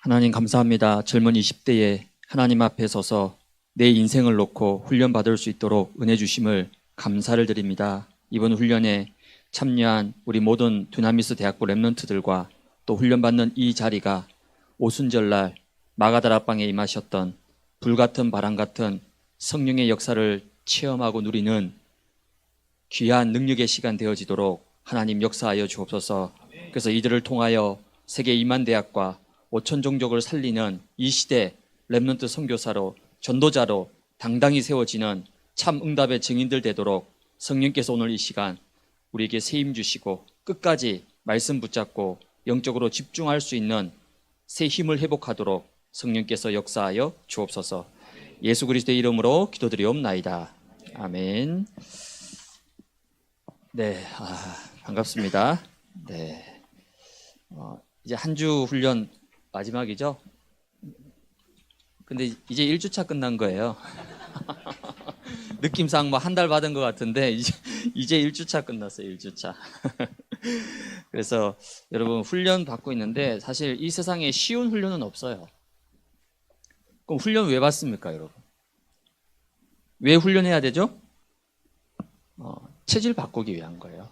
하나님 감사합니다. 젊은 20대에 하나님 앞에 서서 내 인생을 놓고 훈련받을 수 있도록 은혜 주심을 감사를 드립니다. 이번 훈련에 참여한 우리 모든 두나미스 대학부 랩런트들과 또 훈련받는 이 자리가 오순절날 마가다락방에 임하셨던 불같은 바람 같은 성령의 역사를 체험하고 누리는 귀한 능력의 시간 되어지도록 하나님 역사하여 주옵소서. 그래서 이들을 통하여 세계 2만 대학과 5천 종족을 살리는 이 시대 랩런트 선교사로 전도자로 당당히 세워지는 참 응답의 증인들 되도록 성령께서 오늘 이 시간 우리에게 세임 주시고 끝까지 말씀 붙잡고 영적으로 집중할 수 있는 새 힘을 회복하도록 성령께서 역사하여 주옵소서. 예수 그리스도의 이름으로 기도드리옵나이다. 아멘. 네, 반갑습니다. 네, 이제 한 주 훈련 마지막이죠? 근데 이제 1주차 끝난 거예요. 느낌상 뭐 한 달 받은 것 같은데 이제 1주차 끝났어요. 1주차. 그래서 여러분 훈련 받고 있는데 사실 이 세상에 쉬운 훈련은 없어요. 그럼 훈련 왜 받습니까, 여러분? 왜 훈련해야 되죠? 체질 바꾸기 위한 거예요.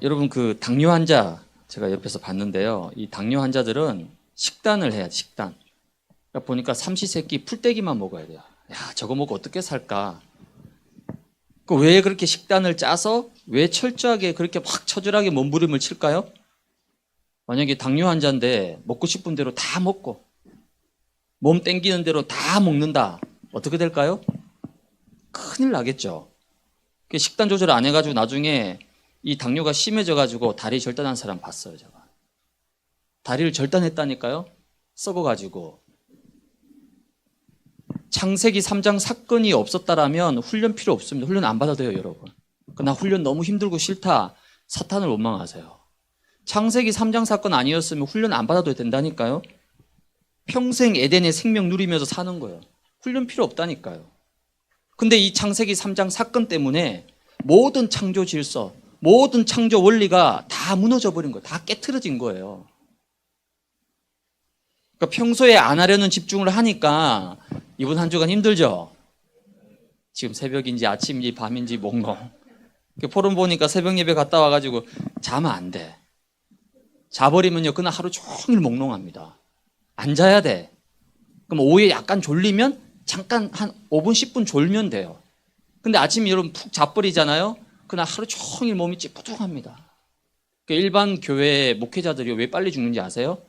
여러분 그 당뇨 환자 제가 옆에서 봤는데요. 이 당뇨 환자들은 식단을 해야 돼, 식단. 그러니까 보니까 삼시세끼 풀떼기만 먹어야 돼요. 야, 저거 먹고 어떻게 살까? 왜 그렇게 식단을 짜서 왜 철저하게 그렇게 막 처절하게 몸부림을 칠까요? 만약에 당뇨 환자인데 먹고 싶은 대로 다 먹고 몸 땡기는 대로 다 먹는다. 어떻게 될까요? 큰일 나겠죠. 식단 조절 안 해가지고 나중에 이 당뇨가 심해져가지고 다리 절단한 사람 봤어요, 제가. 다리를 절단했다니까요? 썩어가지고. 창세기 3장 사건이 없었다라면 훈련 필요 없습니다. 훈련 안 받아도 돼요, 여러분. 나 훈련 너무 힘들고 싫다. 사탄을 원망하세요. 창세기 3장 사건 아니었으면 훈련 안 받아도 된다니까요? 평생 에덴의 생명 누리면서 사는 거예요. 훈련 필요 없다니까요. 근데 이 창세기 3장 사건 때문에 모든 창조 질서, 모든 창조 원리가 다 무너져 버린 거예요. 다 깨트려진 거예요. 그러니까 평소에 안 하려는 집중을 하니까 이번 한 주간 힘들죠? 지금 새벽인지 아침인지 밤인지 몽롱. 포럼 보니까 새벽 예배 갔다 와가지고 자면 안 돼. 자버리면요, 그날 하루 종일 몽롱합니다. 안 자야 돼. 그럼 오후에 약간 졸리면 잠깐 한 5분, 10분 졸면 돼요. 근데 아침에 여러분 푹 자버리잖아요? 그날 하루 종일 몸이 찌뿌둥합니다. 일반 교회 목회자들이 왜 빨리 죽는지 아세요?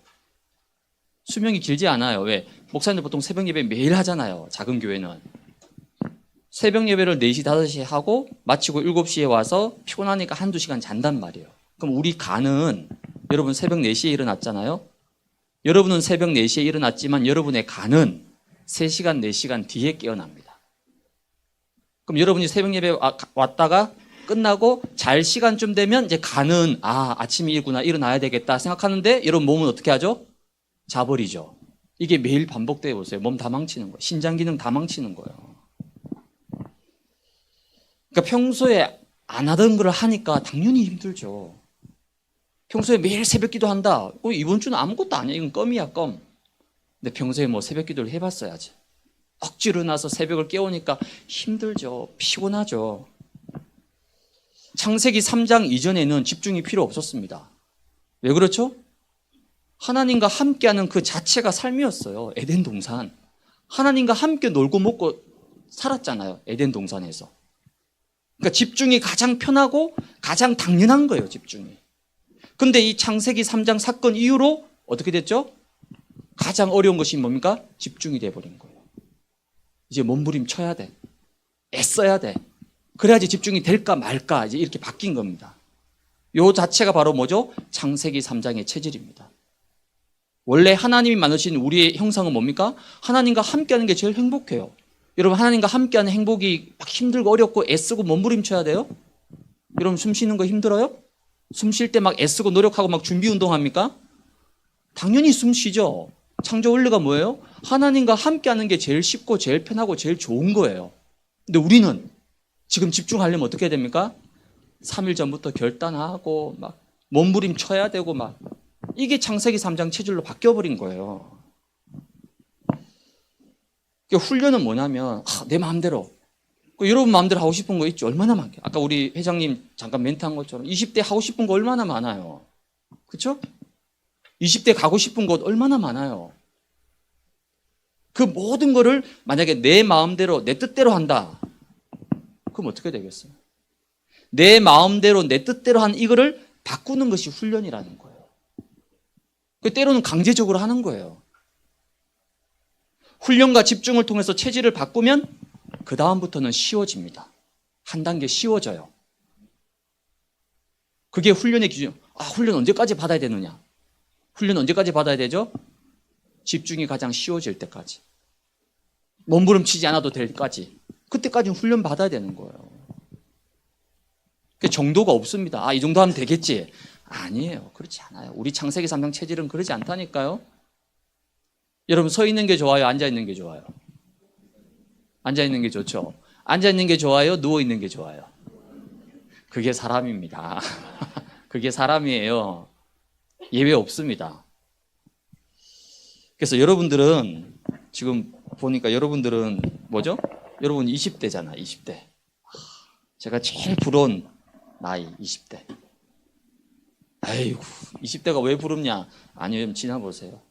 수명이 길지 않아요. 왜? 목사님들 보통 새벽 예배 매일 하잖아요. 작은 교회는. 새벽 예배를 4시, 5시에 하고 마치고 7시에 와서 피곤하니까 한두 시간 잔단 말이에요. 그럼 우리 간은 여러분 새벽 4시에 일어났잖아요. 여러분은 새벽 4시에 일어났지만 여러분의 간은 3시간, 4시간 뒤에 깨어납니다. 그럼 여러분이 새벽 예배 왔다가 끝나고 잘 시간쯤 되면 이제 간은 아침이구나, 일어나야 되겠다 생각하는데 여러분 몸은 어떻게 하죠? 자버리죠. 이게 매일 반복돼 보세요. 몸 다 망치는 거예요. 신장 기능 다 망치는 거예요. 그러니까 평소에 안 하던 걸 하니까 당연히 힘들죠. 평소에 매일 새벽 기도 한다. 이번 주는 아무것도 아니야. 이건 껌이야, 껌. 근데 평소에 뭐 새벽 기도를 해봤어야지. 억지로 일어나서 새벽을 깨우니까 힘들죠. 피곤하죠. 창세기 3장 이전에는 집중이 필요 없었습니다. 왜 그렇죠? 하나님과 함께하는 그 자체가 삶이었어요. 에덴 동산. 하나님과 함께 놀고 먹고 살았잖아요. 에덴 동산에서. 그러니까 집중이 가장 편하고 가장 당연한 거예요. 집중이. 근데 이 창세기 3장 사건 이후로 어떻게 됐죠? 가장 어려운 것이 뭡니까? 집중이 돼버린 거예요. 이제 몸부림 쳐야 돼. 애써야 돼. 그래야지 집중이 될까 말까 이제 이렇게 바뀐 겁니다. 요 자체가 바로 뭐죠? 창세기 3장의 체질입니다. 원래 하나님이 만드신 우리의 형상은 뭡니까? 하나님과 함께하는 게 제일 행복해요. 여러분 하나님과 함께하는 행복이 막 힘들고 어렵고 애쓰고 몸부림쳐야 돼요? 여러분 숨 쉬는 거 힘들어요? 숨 쉴 때 막 애쓰고 노력하고 막 준비 운동합니까? 당연히 숨 쉬죠. 창조 원리가 뭐예요? 하나님과 함께하는 게 제일 쉽고 제일 편하고 제일 좋은 거예요. 근데 우리는 지금 집중하려면 어떻게 해야 됩니까? 3일 전부터 결단하고 막 몸부림 쳐야 되고 막 이게 창세기 3장 체질로 바뀌어버린 거예요. 그러니까 훈련은 뭐냐면 내 마음대로. 여러분 마음대로 하고 싶은 거 있죠? 얼마나 많게. 아까 우리 회장님 잠깐 멘트한 것처럼 20대 하고 싶은 거 얼마나 많아요. 그렇죠? 20대 가고 싶은 곳 얼마나 많아요. 그 모든 거를 만약에 내 마음대로 내 뜻대로 한다. 그럼 어떻게 되겠어요? 내 마음대로 내 뜻대로 한 이거를 바꾸는 것이 훈련이라는 거예요. 때로는 강제적으로 하는 거예요. 훈련과 집중을 통해서 체질을 바꾸면 그 다음부터는 쉬워집니다. 한 단계 쉬워져요. 그게 훈련의 기준. 훈련 언제까지 받아야 되느냐? 훈련 언제까지 받아야 되죠? 집중이 가장 쉬워질 때까지. 몸부림치지 않아도 될 때까지. 그때까지는 훈련 받아야 되는 거예요. 그 정도가 없습니다. 이 정도 하면 되겠지. 아니에요. 그렇지 않아요. 우리 창세기 3장 체질은 그러지 않다니까요. 여러분 서 있는 게 좋아요? 앉아 있는 게 좋아요? 앉아 있는 게 좋죠. 앉아 있는 게 좋아요? 누워 있는 게 좋아요? 그게 사람입니다. 그게 사람이에요. 예외 없습니다. 그래서 여러분들은 지금 보니까 여러분들은 뭐죠? 여러분 20대잖아. 20대. 제가 제일 부러운 나이 20대. 아이고 20대가 왜 부럽냐? 아니요. 지나보세요.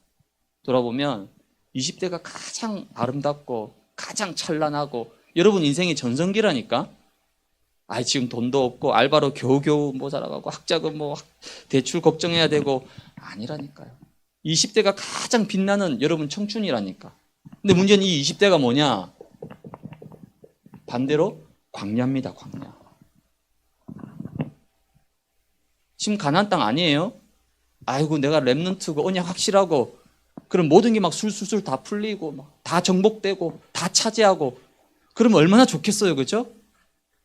돌아보면 20대가 가장 아름답고 가장 찬란하고 여러분 인생의 전성기라니까. 지금 돈도 없고 알바로 겨우겨우 살아가고 학자금 대출 걱정해야 되고 아니라니까요. 20대가 가장 빛나는 여러분 청춘이라니까. 근데 문제는 이 20대가 뭐냐? 반대로 광야입니다. 광야. 지금 가나안 땅 아니에요? 아이고 내가 렘넌트고 언약 확실하고 그럼 모든 게 막 술술술 다 풀리고 다 정복되고 다 차지하고 그러면 얼마나 좋겠어요. 그죠?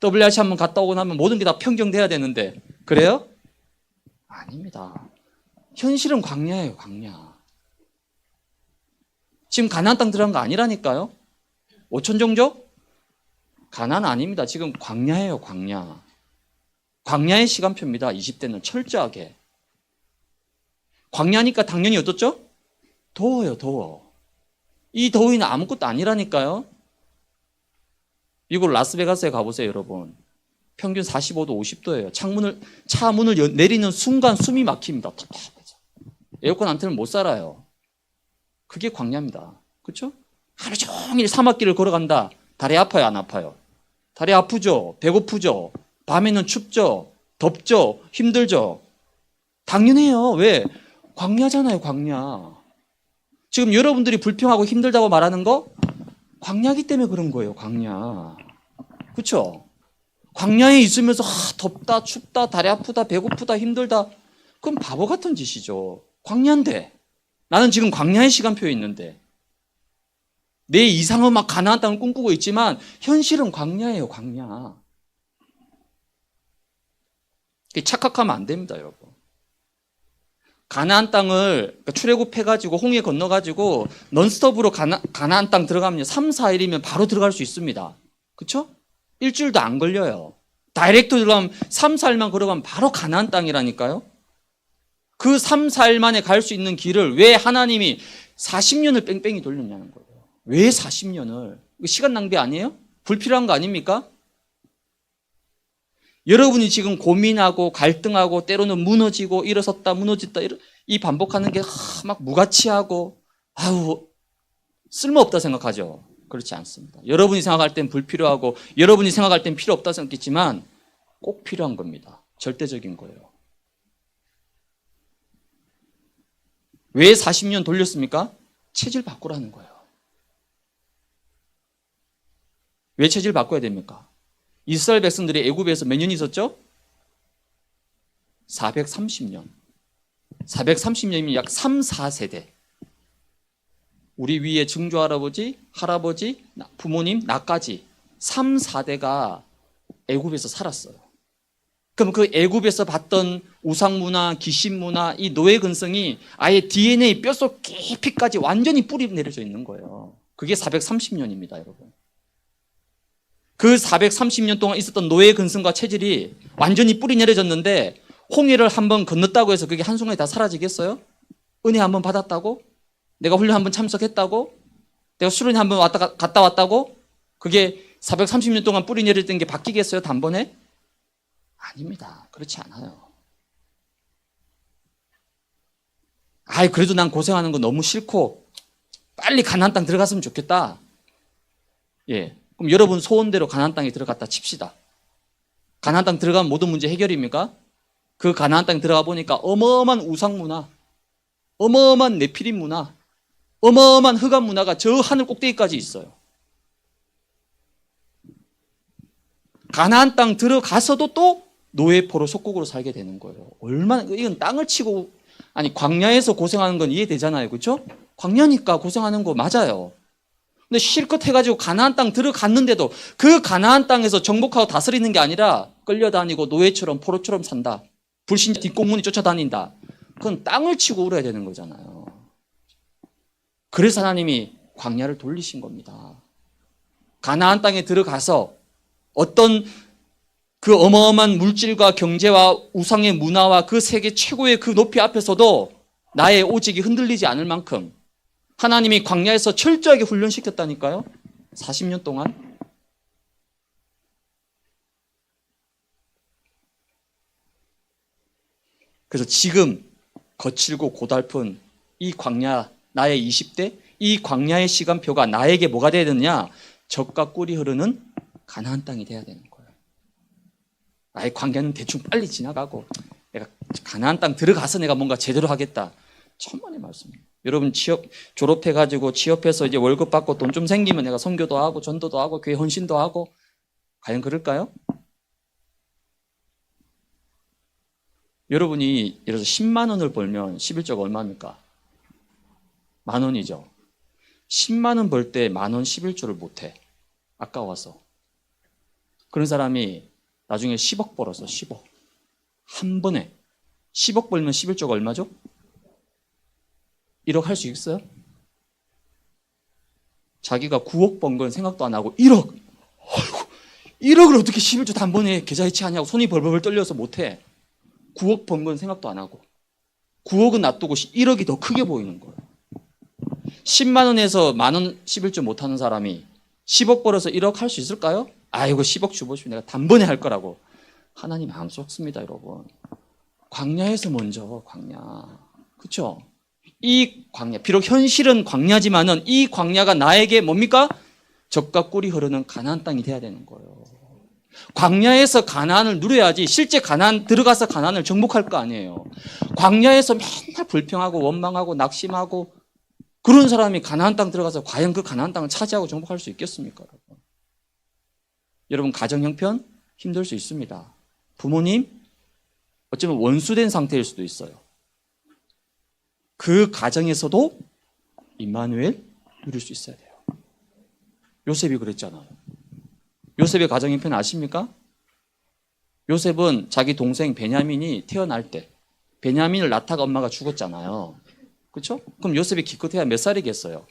WRC 한번 갔다 오고 나면 모든 게 다 평정돼야 되는데 그래요? 아닙니다. 현실은 광야예요. 광야. 지금 가나안 땅 들어간 거 아니라니까요. 5천 종족? 가나안 아닙니다. 지금 광야예요. 광야. 광야의 시간표입니다. 20대는 철저하게. 광야니까 당연히 어떻죠? 더워요. 더워. 이 더위는 아무것도 아니라니까요. 미국 라스베가스에 가보세요. 여러분. 평균 45도 50도예요. 차 문을 내리는 순간 숨이 막힙니다. 답답해서. 에어컨 안 틀면 못 살아요. 그게 광야입니다. 그렇죠? 하루 종일 사막길을 걸어간다. 다리 아파요? 안 아파요? 다리 아프죠? 배고프죠? 밤에는 춥죠? 덥죠? 힘들죠? 당연해요. 왜? 광야잖아요. 광야. 지금 여러분들이 불평하고 힘들다고 말하는 거 광야기 때문에 그런 거예요. 광야. 그렇죠? 광야에 있으면서 덥다 춥다 다리 아프다 배고프다 힘들다 그럼 바보 같은 짓이죠. 광야인데 나는 지금 광야의 시간표에 있는데 내 이상은 막 가나안 땅을 꿈꾸고 있지만 현실은 광야예요. 광야. 착각하면 안 됩니다. 여러분. 가나안 땅을 출애굽해가지고 홍해 건너가지고 넌스톱으로 가나안 땅 들어가면 3, 4일이면 바로 들어갈 수 있습니다. 그렇죠? 일주일도 안 걸려요. 다이렉트 들어가면 3, 4일만 걸어가면 바로 가나안 땅이라니까요. 그 3, 4일 만에 갈 수 있는 길을 왜 하나님이 40년을 뺑뺑이 돌렸냐는 거예요. 왜 40년을? 시간 낭비 아니에요? 불필요한 거 아닙니까? 여러분이 지금 고민하고 갈등하고 때로는 무너지고 일어섰다 무너졌다 이 반복하는 게 막 무가치하고 쓸모없다 생각하죠. 그렇지 않습니다. 여러분이 생각할 땐 불필요하고 여러분이 생각할 땐 필요 없다 생각했지만 꼭 필요한 겁니다. 절대적인 거예요. 왜 40년 돌렸습니까? 체질 바꾸라는 거예요. 왜 체질 바꿔야 됩니까? 이스라엘 백성들이 애굽에서 몇 년 있었죠? 430년. 430년이면 약 3, 4세대. 우리 위에 증조할아버지, 할아버지, 부모님, 나까지 3, 4대가 애굽에서 살았어요. 그럼 그 애굽에서 봤던 우상문화, 귀신문화, 이 노예 근성이 아예 DNA 뼛속 깊이까지 완전히 뿌리 내려져 있는 거예요. 그게 430년입니다, 여러분. 그 430년 동안 있었던 노예 근성과 체질이 완전히 뿌리 내려졌는데 홍해를 한번 건넜다고 해서 그게 한순간에 다 사라지겠어요? 은혜 한번 받았다고? 내가 훈련 한번 참석했다고? 내가 수련회 한번 갔다 왔다고? 그게 430년 동안 뿌리 내렸던 게 바뀌겠어요? 단번에? 아닙니다. 그렇지 않아요. 그래도 난 고생하는 거 너무 싫고 빨리 가나안 땅 들어갔으면 좋겠다. 예, 그럼 여러분 소원대로 가나안 땅에 들어갔다 칩시다. 가나안 땅 들어가면 모든 문제 해결입니까? 그 가나안 땅에 들어가 보니까 어마어마한 우상 문화, 어마어마한 네피림 문화, 어마어마한 흑암 문화가 저 하늘 꼭대기까지 있어요. 가나안 땅 들어가서도 또 노예포로 속국으로 살게 되는 거예요. 얼마나, 이건 땅을 치고, 광야에서 고생하는 건 이해되잖아요. 그렇죠? 광야니까 고생하는 거 맞아요. 근데 실컷 해가지고 가나안 땅 들어갔는데도 그 가나안 땅에서 정복하고 다스리는 게 아니라 끌려다니고 노예처럼 포로처럼 산다. 불신자 뒷공문이 쫓아다닌다. 그건 땅을 치고 울어야 되는 거잖아요. 그래서 하나님이 광야를 돌리신 겁니다. 가나안 땅에 들어가서 어떤 그 어마어마한 물질과 경제와 우상의 문화와 그 세계 최고의 그 높이 앞에서도 나의 오직이 흔들리지 않을 만큼 하나님이 광야에서 철저하게 훈련시켰다니까요. 40년 동안. 그래서 지금 거칠고 고달픈 이 광야, 나의 20대, 이 광야의 시간표가 나에게 뭐가 돼야 되느냐? 젖과 꿀이 흐르는 가나안 땅이 돼야 되는 거예요. 나의 광야는 대충 빨리 지나가고 내가 가나안 땅 들어가서 내가 뭔가 제대로 하겠다. 천만의 말씀입니다. 여러분 졸업해가지고 취업해서 이제 월급 받고 돈 좀 생기면 내가 선교도 하고 전도도 하고 교회 헌신도 하고 과연 그럴까요? 여러분이 예를 들어서 10만 원을 벌면 11조가 얼마입니까? 10,000원이죠. 10만 원 벌 때 10,000원 11조를 못해. 아까워서. 그런 사람이 나중에 10억 벌어서 10억. 한 번에 10억 벌면 11조가 얼마죠? 1억 할 수 있어요? 자기가 9억 번 건 생각도 안 하고 1억. 어이구, 1억을 어떻게 11조 단번에 계좌 이체하냐고 손이 벌벌 떨려서 못해. 9억 번 건 생각도 안 하고 9억은 놔두고 1억이 더 크게 보이는 거예요. 10만 원에서 10,000원 11조 못하는 사람이 10억 벌어서 1억 할 수 있을까요? 이거 10억 주보시면 내가 단번에 할 거라고. 하나님 안 속습니다, 여러분. 광야에서 먼저 광야. 그렇죠? 이 광야, 비록 현실은 광야지만은 이 광야가 나에게 뭡니까? 젖과 꿀이 흐르는 가나안 땅이 돼야 되는 거예요. 광야에서 가나안을 누려야지 실제 가나안 들어가서 가나안을 정복할 거 아니에요. 광야에서 맨날 불평하고 원망하고 낙심하고 그런 사람이 가나안 땅 들어가서 과연 그 가나안 땅을 차지하고 정복할 수 있겠습니까? 여러분 가정 형편 힘들 수 있습니다. 부모님 어쩌면 원수된 상태일 수도 있어요. 그 가정에서도 임마누엘 누릴 수 있어야 돼요. 요셉이 그랬잖아요. 요셉의 가정 형편 아십니까? 요셉은 자기 동생 베냐민이 태어날 때 베냐민을 낳다가 엄마가 죽었잖아요. 그렇죠? 그럼 요셉이 기껏해야 몇 살이겠어요?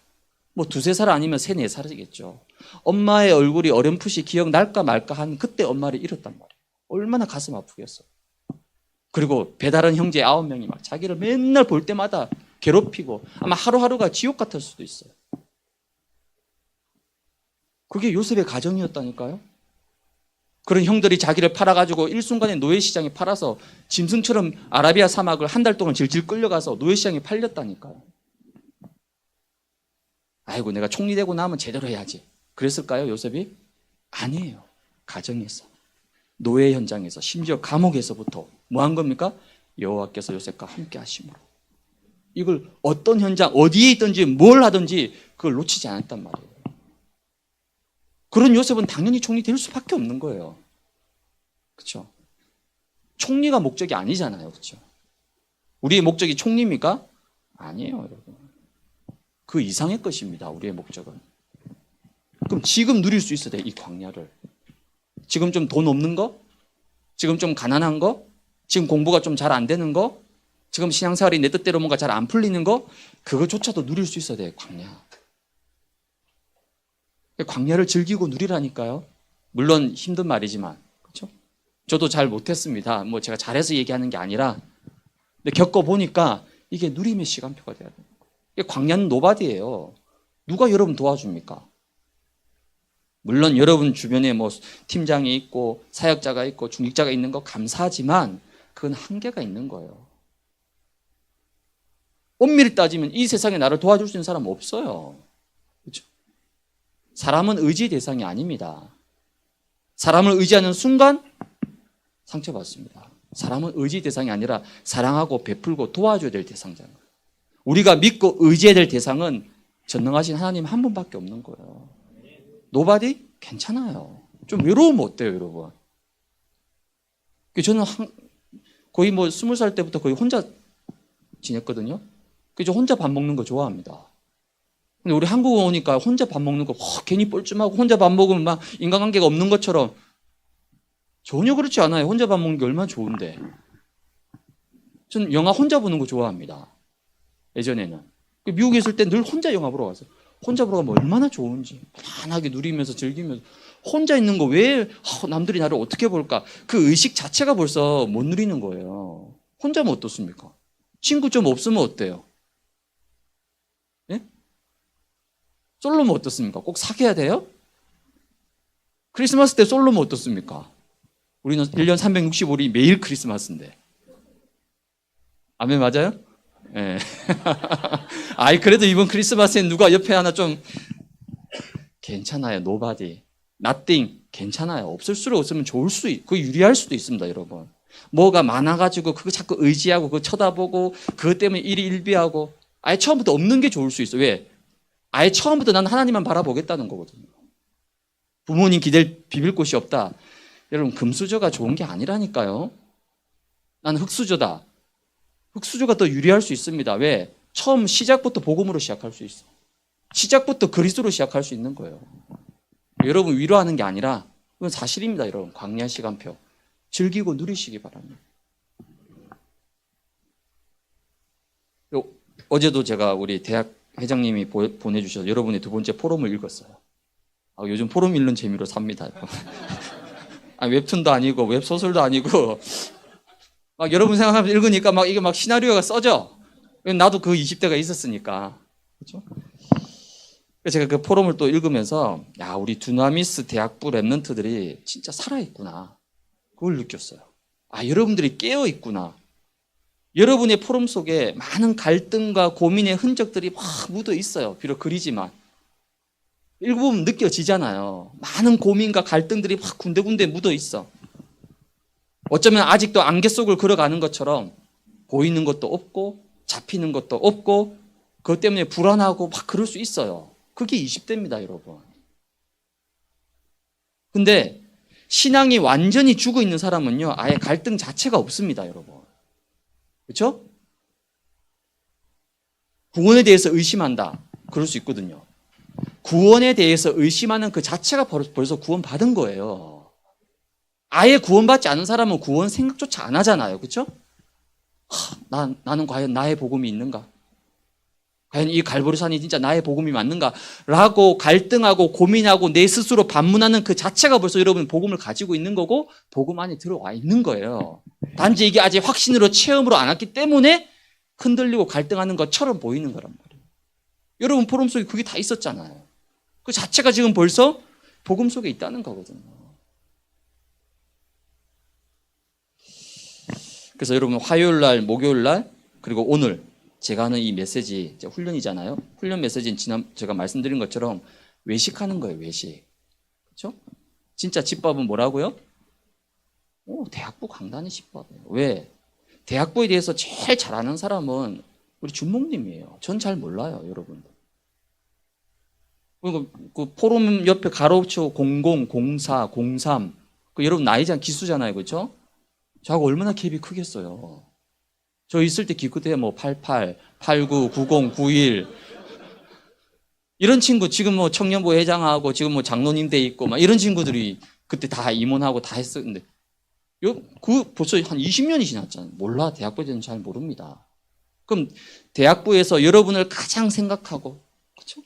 뭐 2-3살 아니면 3-4살이겠죠. 엄마의 얼굴이 어렴풋이 기억날까 말까 한 그때 엄마를 잃었단 말이에요. 얼마나 가슴 아프겠어요. 그리고 배다른 형제 9명이 막 자기를 맨날 볼 때마다 괴롭히고 아마 하루하루가 지옥 같을 수도 있어요. 그게 요셉의 가정이었다니까요. 그런 형들이 자기를 팔아가지고 일순간에 노예시장에 팔아서 짐승처럼 아라비아 사막을 한 달 동안 질질 끌려가서 노예시장에 팔렸다니까요. 아이고 내가 총리 되고 나면 제대로 해야지. 그랬을까요 요셉이? 아니에요. 가정에서 노예 현장에서 심지어 감옥에서부터 뭐 한 겁니까? 여호와께서 요셉과 함께 하심으로 이걸 어떤 현장 어디에 있든지 뭘 하든지 그걸 놓치지 않았단 말이에요. 그런 요셉은 당연히 총리 될 수밖에 없는 거예요. 그렇죠? 총리가 목적이 아니잖아요. 그렇죠? 우리의 목적이 총리입니까? 아니에요, 여러분. 그 이상의 것입니다. 우리의 목적은. 그럼 지금 누릴 수 있어야 돼, 이 광야를. 지금 좀 돈 없는 거? 지금 좀 가난한 거? 지금 공부가 좀 잘 안 되는 거? 지금 신앙생활이 내 뜻대로 뭔가 잘 안 풀리는 거? 그거조차도 누릴 수 있어야 돼, 광야. 광야를 즐기고 누리라니까요. 물론 힘든 말이지만, 그렇죠? 저도 잘 못했습니다. 뭐 제가 잘해서 얘기하는 게 아니라, 근데 겪어보니까 이게 누림의 시간표가 돼야 돼요. 이게 광야는 노바디예요. 누가 여러분 도와줍니까? 물론 여러분 주변에 뭐 팀장이 있고 사역자가 있고 중직자가 있는 거 감사하지만 그건 한계가 있는 거예요. 엄밀히 따지면 이 세상에 나를 도와줄 수 있는 사람은 없어요. 그렇죠? 사람은 의지의 대상이 아닙니다. 사람을 의지하는 순간 상처받습니다. 사람은 의지 대상이 아니라 사랑하고 베풀고 도와줘야 될 대상이잖아요. 우리가 믿고 의지해야 될 대상은 전능하신 하나님 한 분밖에 없는 거예요. 노바디? 괜찮아요. 좀 외로우면 어때요, 여러분? 저는 거의 뭐 20살 때부터 거의 혼자 지냈거든요. 그래서 혼자 밥 먹는 거 좋아합니다. 근데 우리 한국 오니까 혼자 밥 먹는 거 괜히 뻘쭘하고 혼자 밥 먹으면 막 인간관계가 없는 것처럼 전혀 그렇지 않아요. 혼자 밥 먹는 게 얼마나 좋은데. 저는 영화 혼자 보는 거 좋아합니다. 예전에는. 미국에 있을 때 늘 혼자 영화 보러 갔어요. 혼자 보러 가면 얼마나 좋은지 편안하게 누리면서 즐기면서 혼자 있는 거 왜 남들이 나를 어떻게 볼까 그 의식 자체가 벌써 못 누리는 거예요. 혼자면 어떻습니까? 친구 좀 없으면 어때요? 예? 솔로면 어떻습니까? 꼭 사귀어야 돼요? 크리스마스 때 솔로면 어떻습니까? 우리는 1년 365일이 매일 크리스마스인데. 아멘 맞아요? 예. 아이, 그래도 이번 크리스마스엔 누가 옆에 하나 좀 괜찮아요. nobody, nothing 괜찮아요. 없을수록 없으면 좋을 수 있고 유리할 수도 있습니다, 여러분. 뭐가 많아가지고 그거 자꾸 의지하고 그거 쳐다보고 그것 때문에 일이 일비하고 아예 처음부터 없는 게 좋을 수 있어요. 왜? 아예 처음부터 나는 하나님만 바라보겠다는 거거든요. 부모님 기댈 비빌 곳이 없다. 여러분, 금수저가 좋은 게 아니라니까요. 나는 흙수저다. 흙수저가 더 유리할 수 있습니다. 왜? 처음 시작부터 복음으로 시작할 수 있어. 시작부터 그리스도로 시작할 수 있는 거예요. 여러분 위로하는 게 아니라 그건 사실입니다. 여러분 광야 시간표 즐기고 누리시기 바랍니다. 어제도 제가 우리 대학 회장님이 보내주셔서 여러분의 두 번째 포럼을 읽었어요. 요즘 포럼 읽는 재미로 삽니다. 웹툰도 아니고 웹소설도 아니고 막 여러분 생각하면 읽으니까 막 이게 막 시나리오가 써져. 나도 그 20대가 있었으니까. 그렇죠? 그래서 제가 그 포럼을 또 읽으면서 야, 우리 두나미스 대학부 랩런트들이 진짜 살아있구나. 그걸 느꼈어요. 여러분들이 깨어있구나. 여러분의 포럼 속에 많은 갈등과 고민의 흔적들이 막 묻어 있어요. 비록 그리지만. 읽어보면 느껴지잖아요. 많은 고민과 갈등들이 막 군데군데 묻어 있어. 어쩌면 아직도 안개 속을 걸어가는 것처럼 보이는 것도 없고 잡히는 것도 없고 그것 때문에 불안하고 막 그럴 수 있어요. 그게 20대입니다, 여러분. 근데 신앙이 완전히 죽어 있는 사람은요, 아예 갈등 자체가 없습니다, 여러분. 그렇죠? 구원에 대해서 의심한다. 그럴 수 있거든요. 구원에 대해서 의심하는 그 자체가 벌써 구원받은 거예요. 아예 구원받지 않은 사람은 구원 생각조차 안 하잖아요. 그렇죠? 나는 과연 나의 복음이 있는가? 과연 이 갈보리산이 진짜 나의 복음이 맞는가? 라고 갈등하고 고민하고 내 스스로 반문하는 그 자체가 벌써 여러분 복음을 가지고 있는 거고 복음 안에 들어와 있는 거예요. 단지 이게 아직 확신으로 체험으로 안 왔기 때문에 흔들리고 갈등하는 것처럼 보이는 거란 말이에요. 여러분 포럼 속에 그게 다 있었잖아요. 그 자체가 지금 벌써 복음 속에 있다는 거거든요. 그래서 여러분 화요일 날, 목요일 날, 그리고 오늘 제가 하는 이 메시지 훈련이잖아요. 훈련 메시지는 제가 말씀드린 것처럼 외식하는 거예요. 외식. 그렇죠? 진짜 집밥은 뭐라고요? 대학부 강단의 집밥이에요. 왜? 대학부에 대해서 제일 잘 아는 사람은 우리 준목님이에요. 전 잘 몰라요, 여러분. 그리고 그 포럼 옆에 가로쳐 00, 04, 03. 여러분 나이잖아요. 기수잖아요. 그렇죠? 저하고 얼마나 갭이 크겠어요. 저 있을 때 기구 때 88, 89, 90, 91 이런 친구 지금 청년부 회장하고 지금 장로님 돼 있고 이런 친구들이 그때 다 임원하고 다 했었는데 벌써 한 20년이 지났잖아요. 몰라. 대학부에서는 잘 모릅니다. 그럼 대학부에서 여러분을 가장 생각하고 그렇죠?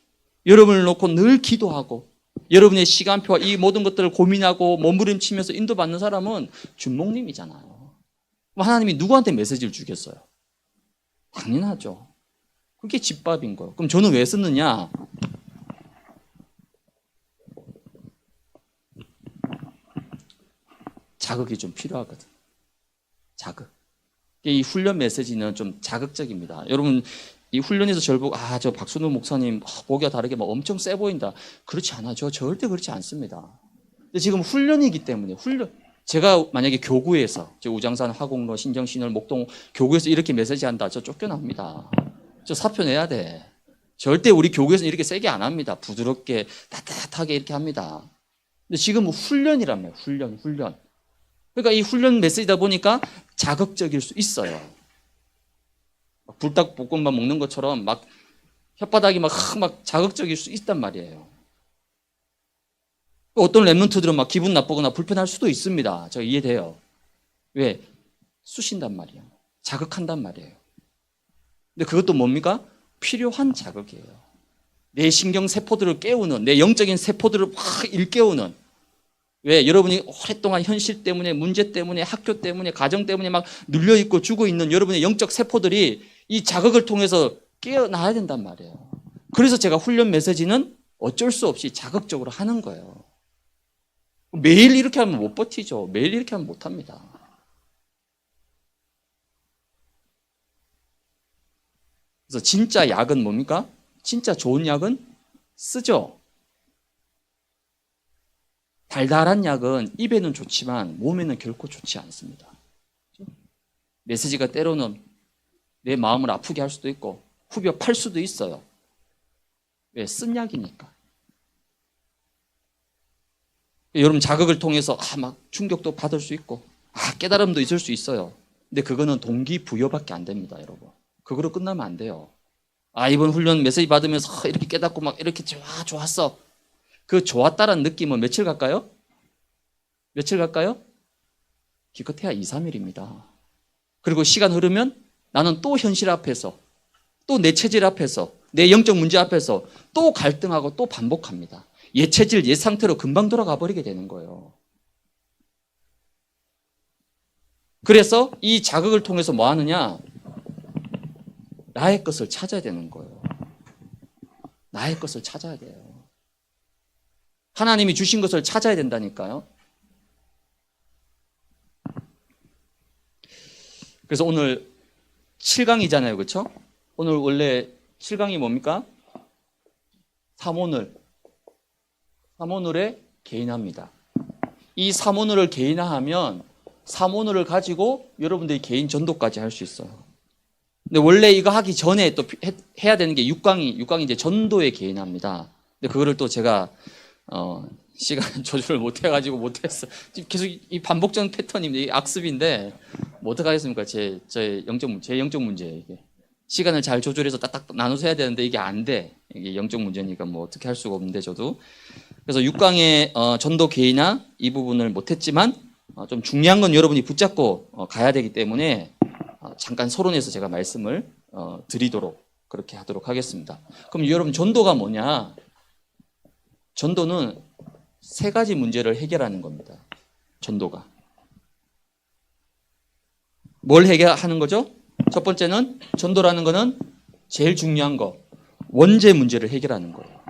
여러분을 놓고 늘 기도하고 여러분의 시간표와 이 모든 것들을 고민하고 몸부림치면서 인도받는 사람은 준목님이잖아요. 하나님이 누구한테 메시지를 주겠어요? 당연하죠. 그게 집밥인 거예요. 그럼 저는 왜 쓰느냐? 자극이 좀 필요하거든. 자극. 이 훈련 메시지는 좀 자극적입니다. 여러분, 이 훈련에서 저를 보고, 저 박순우 목사님, 보기와 다르게 막 엄청 세 보인다. 그렇지 않아요. 저 절대 그렇지 않습니다. 근데 지금 훈련이기 때문에, 제가 만약에 교구에서, 저 우장산, 화곡로, 신정신월, 목동, 교구에서 이렇게 메시지 한다. 저 쫓겨납니다. 저 사표 내야 돼. 절대 우리 교구에서는 이렇게 세게 안 합니다. 부드럽게, 따뜻하게 이렇게 합니다. 근데 지금 훈련이란 말이에요. 훈련. 그러니까 이 훈련 메시지다 보니까 자극적일 수 있어요. 불닭볶음밥 먹는 것처럼 막 혓바닥이 막 자극적일 수 있단 말이에요. 어떤 랩런트들은 막 기분 나쁘거나 불편할 수도 있습니다. 저 이해돼요. 왜? 쑤신단 말이에요. 자극한단 말이에요. 근데 그것도 뭡니까? 필요한 자극이에요. 내 신경 세포들을 깨우는, 내 영적인 세포들을 확 일깨우는. 왜? 여러분이 오랫동안 현실 때문에, 문제 때문에, 학교 때문에, 가정 때문에 막 눌려있고 죽어있는 여러분의 영적 세포들이 이 자극을 통해서 깨어나야 된단 말이에요. 그래서 제가 훈련 메시지는 어쩔 수 없이 자극적으로 하는 거예요. 매일 이렇게 하면 못 버티죠. 매일 이렇게 하면 못 합니다. 그래서 진짜 약은 뭡니까? 진짜 좋은 약은 쓰죠. 달달한 약은 입에는 좋지만 몸에는 결코 좋지 않습니다. 메시지가 때로는 내 마음을 아프게 할 수도 있고 후벼 팔 수도 있어요. 왜? 쓴 약이니까. 여러분 자극을 통해서 막 충격도 받을 수 있고 깨달음도 있을 수 있어요. 근데 그거는 동기부여밖에 안 됩니다, 여러분. 그거로 끝나면 안 돼요. 이번 훈련 메시지 받으면서 이렇게 깨닫고 막 이렇게 좋았어. 그 좋았다라는 느낌은 며칠 갈까요? 며칠 갈까요? 기껏해야 2, 3일입니다. 그리고 시간 흐르면 나는 또 현실 앞에서, 또 내 체질 앞에서, 내 영적 문제 앞에서 또 갈등하고 또 반복합니다. 옛 체질, 옛 상태로 금방 돌아가 버리게 되는 거예요. 그래서 이 자극을 통해서 뭐 하느냐? 나의 것을 찾아야 되는 거예요. 나의 것을 찾아야 돼요. 하나님이 주신 것을 찾아야 된다니까요. 그래서 오늘 7강이잖아요. 그렇죠? 오늘 원래 7강이 뭡니까? 삼오늘. 삼오늘에 개인합니다. 이 삼오늘을 개인화하면 삼오늘을 가지고 여러분들이 개인 전도까지 할 수 있어요. 근데 원래 이거 하기 전에 또 해야 되는 게 6강이 이제 전도에 개인합니다. 근데 그거를 또 제가 시간 조절을 못 해가지고 못했어. 지금 계속 이 반복적인 패턴입니다. 이 악습인데 뭐 어떡하겠습니까? 제 영적 문제예요, 이게. 시간을 잘 조절해서 딱딱 나눠서 해야 되는데 이게 안 돼. 이게 영적 문제니까 뭐 어떻게 할 수가 없는데 저도. 그래서 6강의 전도 개인화 이 부분을 못했지만 좀 중요한 건 여러분이 붙잡고 가야 되기 때문에 잠깐 서론에서 제가 말씀을 드리도록 그렇게 하도록 하겠습니다. 그럼 여러분 전도가 뭐냐? 전도는 3가지 문제를 해결하는 겁니다. 전도가. 뭘 해결하는 거죠? 첫 번째는 전도라는 거는 제일 중요한 거, 원죄 문제를 해결하는 거예요.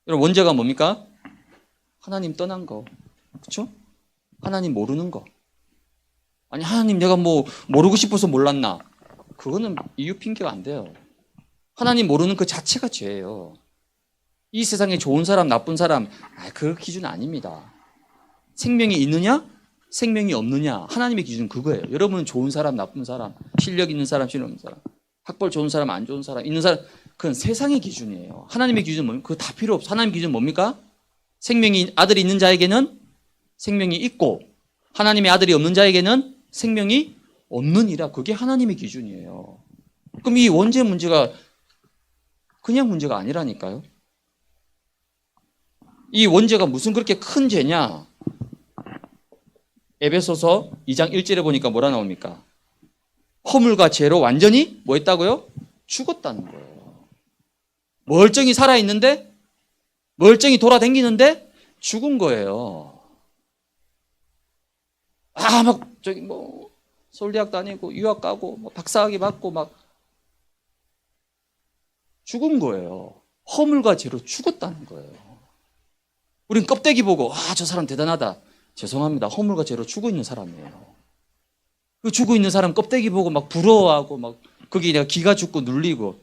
여러분 원죄가 뭡니까? 하나님 떠난 거. 그렇죠? 하나님 모르는 거. 아니 하나님 내가 뭐 모르고 싶어서 몰랐나? 그거는 이유 핑계가 안 돼요. 하나님 모르는 그 자체가 죄예요. 이 세상에 좋은 사람, 나쁜 사람, 그 기준 아닙니다. 생명이 있느냐, 생명이 없느냐, 하나님의 기준은 그거예요. 여러분은 좋은 사람, 나쁜 사람, 실력 있는 사람, 실력 없는 사람, 학벌 좋은 사람, 안 좋은 사람, 있는 사람, 그건 세상의 기준이에요. 하나님의 기준은 뭡니까? 그거 다 필요 없어. 하나님의 기준은 뭡니까? 생명이, 아들이 있는 자에게는 생명이 있고, 하나님의 아들이 없는 자에게는 생명이 없느니라. 그게 하나님의 기준이에요. 그럼 이 원죄 문제가 그냥 문제가 아니라니까요. 이 원죄가 무슨 그렇게 큰 죄냐? 에베소서 2장 1절에 보니까 뭐라 나옵니까? 허물과 죄로 완전히 뭐 했다고요? 죽었다는 거예요. 멀쩡히 살아있는데, 멀쩡히 돌아다니는데 죽은 거예요. 서울대학 다니고 유학 가고 뭐 박사학위 받고 막 죽은 거예요. 허물과 죄로 죽었다는 거예요. 우린 껍데기 보고 저 사람 대단하다. 죄송합니다. 허물과 죄로 죽어 있는 사람이에요. 그 죽어 있는 사람 껍데기 보고 막 부러워하고 막 거기 내가 기가 죽고 눌리고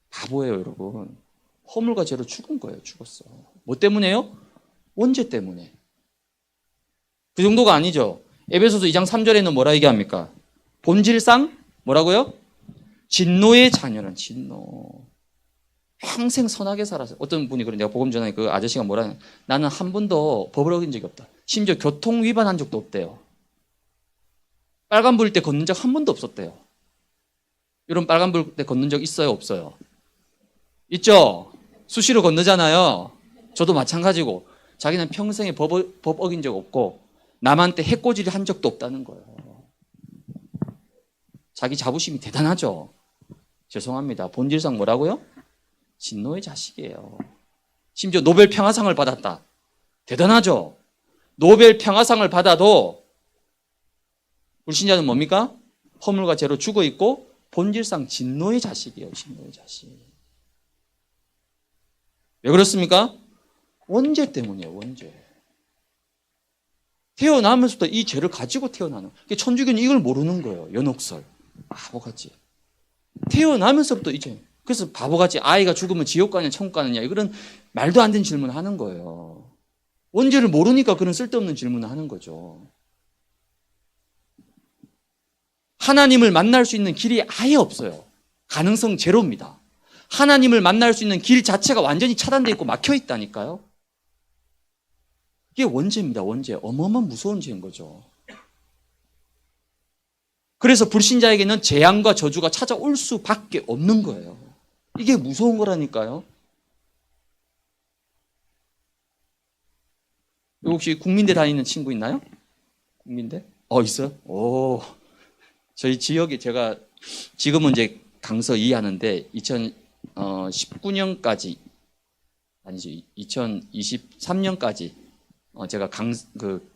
바보예요, 여러분. 허물과 죄로 죽은 거예요. 죽었어. 뭐 때문에요? 원죄 때문에. 그 정도가 아니죠. 에베소서 2장 3절에는 뭐라 얘기합니까? 본질상 뭐라고요? 진노의 자녀는 진노. 평생 선하게 살았어요. 어떤 분이 그래, 내가 복음 전하니 그 아저씨가 뭐라 하냐. 나는 한 번도 법을 어긴 적이 없다. 심지어 교통 위반한 적도 없대요. 빨간불 때 걷는 적 한 번도 없었대요. 여러분 빨간불 때 걷는 적 있어요? 없어요? 있죠? 수시로 건너잖아요. 저도 마찬가지고. 자기는 평생에 법 어긴 적 없고 남한테 해코지를 한 적도 없다는 거예요. 자기 자부심이 대단하죠? 죄송합니다. 본질상 뭐라고요? 진노의 자식이에요. 심지어 노벨 평화상을 받았다. 대단하죠? 노벨 평화상을 받아도 불신자는 뭡니까? 허물과 죄로 죽어 있고 본질상 진노의 자식이에요. 진노의 자식. 왜 그렇습니까? 원죄 때문이에요. 원죄. 태어나면서부터 이 죄를 가지고 태어나는. 천주교는 이걸 모르는 거예요. 연옥설. 바보같이. 태어나면서부터 이 죄. 그래서 바보같이 아이가 죽으면 지옥 가느냐 천국 가느냐 이런 말도 안 되는 질문을 하는 거예요. 원죄를 모르니까 그런 쓸데없는 질문을 하는 거죠. 하나님을 만날 수 있는 길이 아예 없어요. 가능성 제로입니다. 하나님을 만날 수 있는 길 자체가 완전히 차단되어 있고 막혀 있다니까요. 이게 원죄입니다. 원죄. 어마어마한 무서운 죄인 거죠. 그래서 불신자에게는 재앙과 저주가 찾아올 수밖에 없는 거예요. 이게 무서운 거라니까요. 혹시 국민대 다니는 친구 있나요? 국민대? 있어요? 오. 저희 지역에 제가 지금은 이제 강서 2 하는데 2019년까지 아니지 2023년까지 제가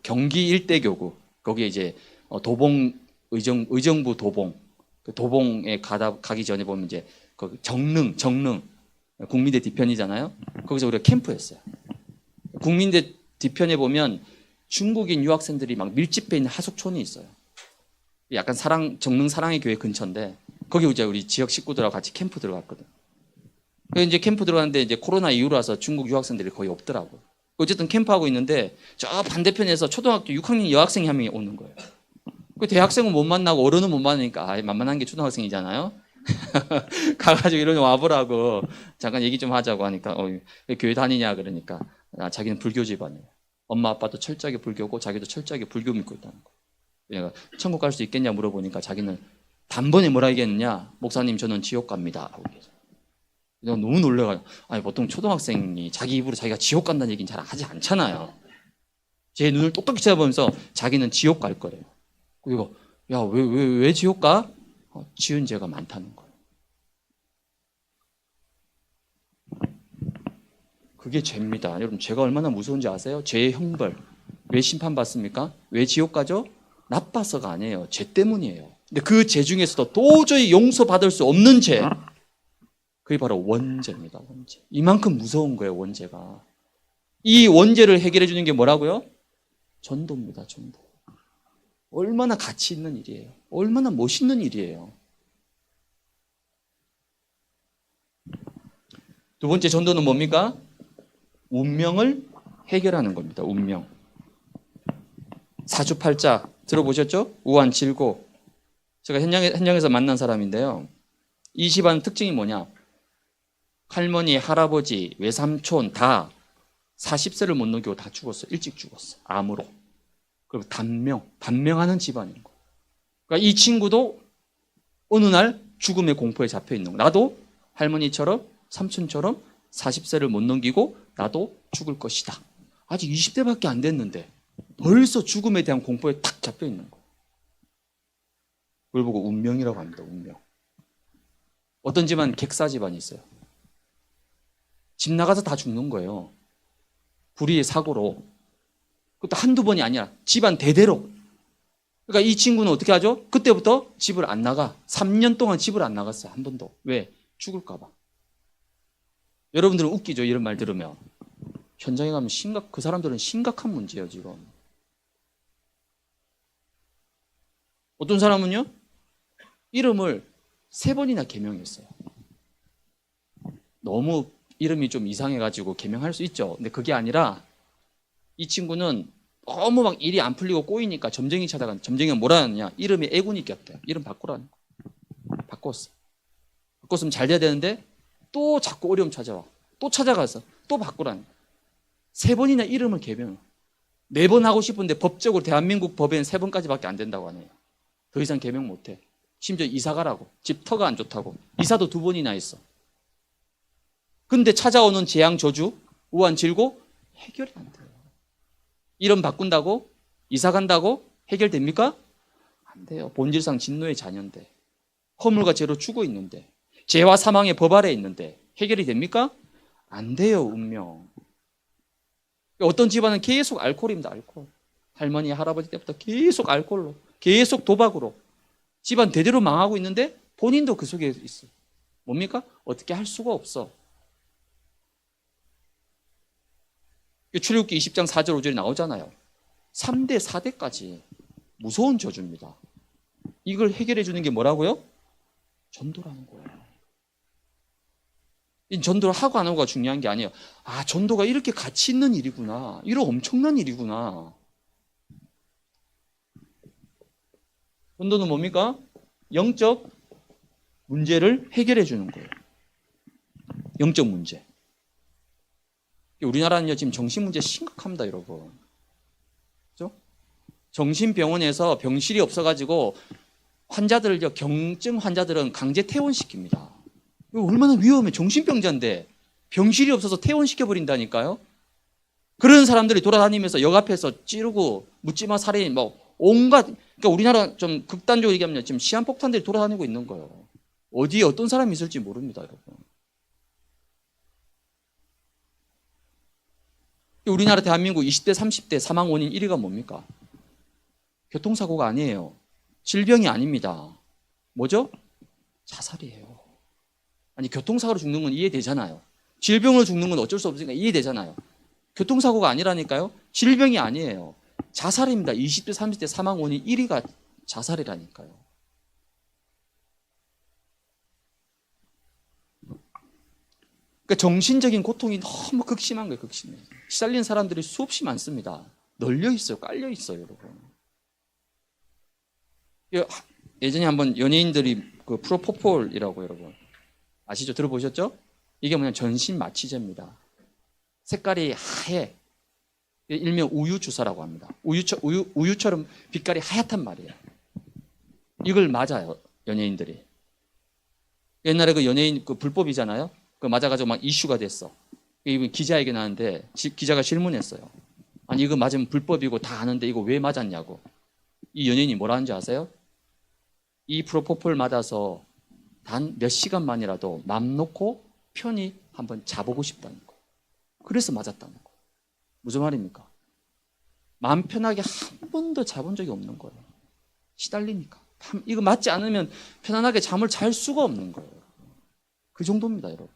경기 일대교구 거기에 이제 도봉 의정부 도봉 그 도봉에 가기 전에 보면 이제 그 정릉 국민대 뒤편이잖아요. 거기서 우리가 캠프했어요. 국민대 뒤편에 보면 중국인 유학생들이 막 밀집해 있는 하숙촌이 있어요. 약간 정릉 사랑의 교회 근처인데 거기 이제 우리 지역 식구들하고 같이 캠프 들어갔거든. 그래서 이제 캠프 들어갔는데 이제 코로나 이후라서 중국 유학생들이 거의 없더라고요. 어쨌든 캠프하고 있는데 저 반대편에서 초등학교 6학년 여학생이 한 명이 오는 거예요. 그 대학생은 못 만나고 어른은 못 만나니까 만만한 게 초등학생이잖아요. 가가지고 이러니 와보라고 잠깐 얘기 좀 하자고 하니까 교회 다니냐 그러니까 자기는 불교 집안이에요. 엄마 아빠도 철저하게 불교고 자기도 철저하게 불교 믿고 있다는 거예요. 내가 천국 갈 수 있겠냐 물어보니까 자기는 단번에 뭐라 얘기했느냐. 목사님 저는 지옥 갑니다. 하고 계세요. 내가 너무 놀래가지고 보통 초등학생이 자기 입으로 자기가 지옥 간다는 얘기는 잘 하지 않잖아요. 제 눈을 똑똑히 쳐다보면서 자기는 지옥 갈 거래요. 그리고 왜 지옥 가? 지은 죄가 많다는 거예요. 그게 죄입니다. 여러분 죄가 얼마나 무서운지 아세요? 죄의 형벌. 왜 심판받습니까? 왜 지옥 가죠? 나빠서가 아니에요. 죄 때문이에요. 근데 그 죄 중에서도 도저히 용서받을 수 없는 죄. 그게 바로 원죄입니다. 원죄. 이만큼 무서운 거예요. 원죄가. 이 원죄를 해결해 주는 게 뭐라고요? 전도입니다. 전도. 얼마나 가치 있는 일이에요. 얼마나 멋있는 일이에요. 두 번째 전도는 뭡니까? 운명을 해결하는 겁니다. 운명. 사주팔자 들어보셨죠? 우환칠고. 제가 현장에서 만난 사람인데요. 이 집안 특징이 뭐냐? 할머니, 할아버지, 외삼촌 다 40세를 못 넘기고 다 죽었어요. 일찍 죽었어. 암으로. 그리고 단명하는 집안인 거예요. 그러니까 이 친구도 어느 날 죽음의 공포에 잡혀 있는 거예요. 나도 할머니처럼 삼촌처럼 40세를 못 넘기고 나도 죽을 것이다. 아직 20대밖에 안 됐는데 벌써 죽음에 대한 공포에 탁 잡혀 있는 거예요. 그걸 보고 운명이라고 합니다. 운명. 어떤 집안 객사 집안이 있어요. 집 나가서 다 죽는 거예요. 불의의 사고로. 그것도 한두 번이 아니라 집안 대대로. 그러니까 이 친구는 어떻게 하죠? 그때부터 집을 안 나가. 3년 동안 집을 안 나갔어요. 한 번도. 왜? 죽을까 봐. 여러분들은 웃기죠? 이런 말 들으면. 현장에 가면 그 사람들은 심각한 문제예요, 지금. 어떤 사람은요, 이름을 3번이나 개명했어요. 너무 이름이 좀 이상해가지고 개명할 수 있죠. 근데 그게 아니라 이 친구는 너무 막 일이 안 풀리고 꼬이니까 점쟁이 찾아간, 점쟁이가 뭐라 하느냐, 이름에 애군이 꼈대요. 이름 바꾸라는 거. 바꿨어. 바꿨으면 잘 돼야 되는데 또 자꾸 어려움 찾아와. 또 찾아가서 또 바꾸라는 거. 3번이나 이름을 개명. 4번 하고 싶은데 법적으로 대한민국 법에는 3번까지밖에 안 된다고 하네요. 더 이상 개명 못해. 심지어 이사 가라고. 집 터가 안 좋다고. 이사도 2번이나 했어. 근데 찾아오는 재앙, 저주, 우한, 질고 해결이 안 돼요. 이름 바꾼다고? 이사 간다고? 해결됩니까? 안 돼요. 본질상 진노의 자녀인데. 허물과 죄로 죽어 있는데. 죄와 사망의 법 아래에 있는데. 해결이 됩니까? 안 돼요, 운명. 어떤 집안은 계속 알코올입니다, 알코올. 할머니, 할아버지 때부터 계속 알코올로, 계속 도박으로. 집안 대대로 망하고 있는데 본인도 그 속에 있어. 뭡니까? 어떻게 할 수가 없어. 출애굽기 20장 4절 5절이 나오잖아요. 3대 4대까지 무서운 저주입니다. 이걸 해결해 주는 게 뭐라고요? 전도라는 거예요. 이 전도를 하고 안 하고가 중요한 게 아니에요. 아, 전도가 이렇게 가치 있는 일이구나. 이런 엄청난 일이구나. 전도는 뭡니까? 영적 문제를 해결해 주는 거예요. 영적 문제. 우리나라는요, 지금 정신 문제 심각합니다, 여러분. 그죠? 정신병원에서 병실이 없어가지고 환자들을요, 경증 환자들은 강제 퇴원시킵니다. 이거 얼마나 위험해. 정신병자인데 병실이 없어서 퇴원시켜버린다니까요. 그런 사람들이 돌아다니면서 역 앞에서 찌르고 묻지마 살인, 뭐 온갖. 그러니까 우리나라 좀 극단적으로 얘기하면 지금 시한폭탄들이 돌아다니고 있는 거예요. 어디에 어떤 사람이 있을지 모릅니다, 여러분. 우리나라 대한민국 20대 30대 사망 원인 1위가 뭡니까? 교통사고가 아니에요. 질병이 아닙니다. 뭐죠? 자살이에요. 아니, 교통사고로 죽는 건 이해되잖아요. 질병으로 죽는 건 어쩔 수 없으니까 이해되잖아요. 교통사고가 아니라니까요. 질병이 아니에요. 자살입니다. 20대 30대 사망 원인 1위가 자살이라니까요. 그러니까 정신적인 고통이 너무 극심한 거예요. 극심해. 시달린 사람들이 수없이 많습니다. 널려 있어요. 깔려 있어요, 여러분. 예전에 한번 연예인들이 그 프로포폴이라고, 여러분 아시죠? 들어보셨죠? 이게 뭐냐, 전신 마취제입니다. 색깔이 하얘. 일명 우유 주사라고 합니다. 우유처럼 빛깔이 하얗단 말이에요. 이걸 맞아요, 연예인들이. 옛날에 그 연예인 그 불법이잖아요. 그 맞아가지고 막 이슈가 됐어. 기자에게 나왔는데 기자가 질문했어요. 아니, 이거 맞으면 불법이고 다 아는데 이거 왜 맞았냐고. 이 연예인이 뭐라 하는지 아세요? 이 프로포폴 맞아서 단 몇 시간만이라도 맘 놓고 편히 한번 자보고 싶다는 거. 그래서 맞았다는 거. 무슨 말입니까? 마음 편하게 한 번도 자본 적이 없는 거예요. 시달리니까. 이거 맞지 않으면 편안하게 잠을 잘 수가 없는 거예요. 그 정도입니다, 여러분.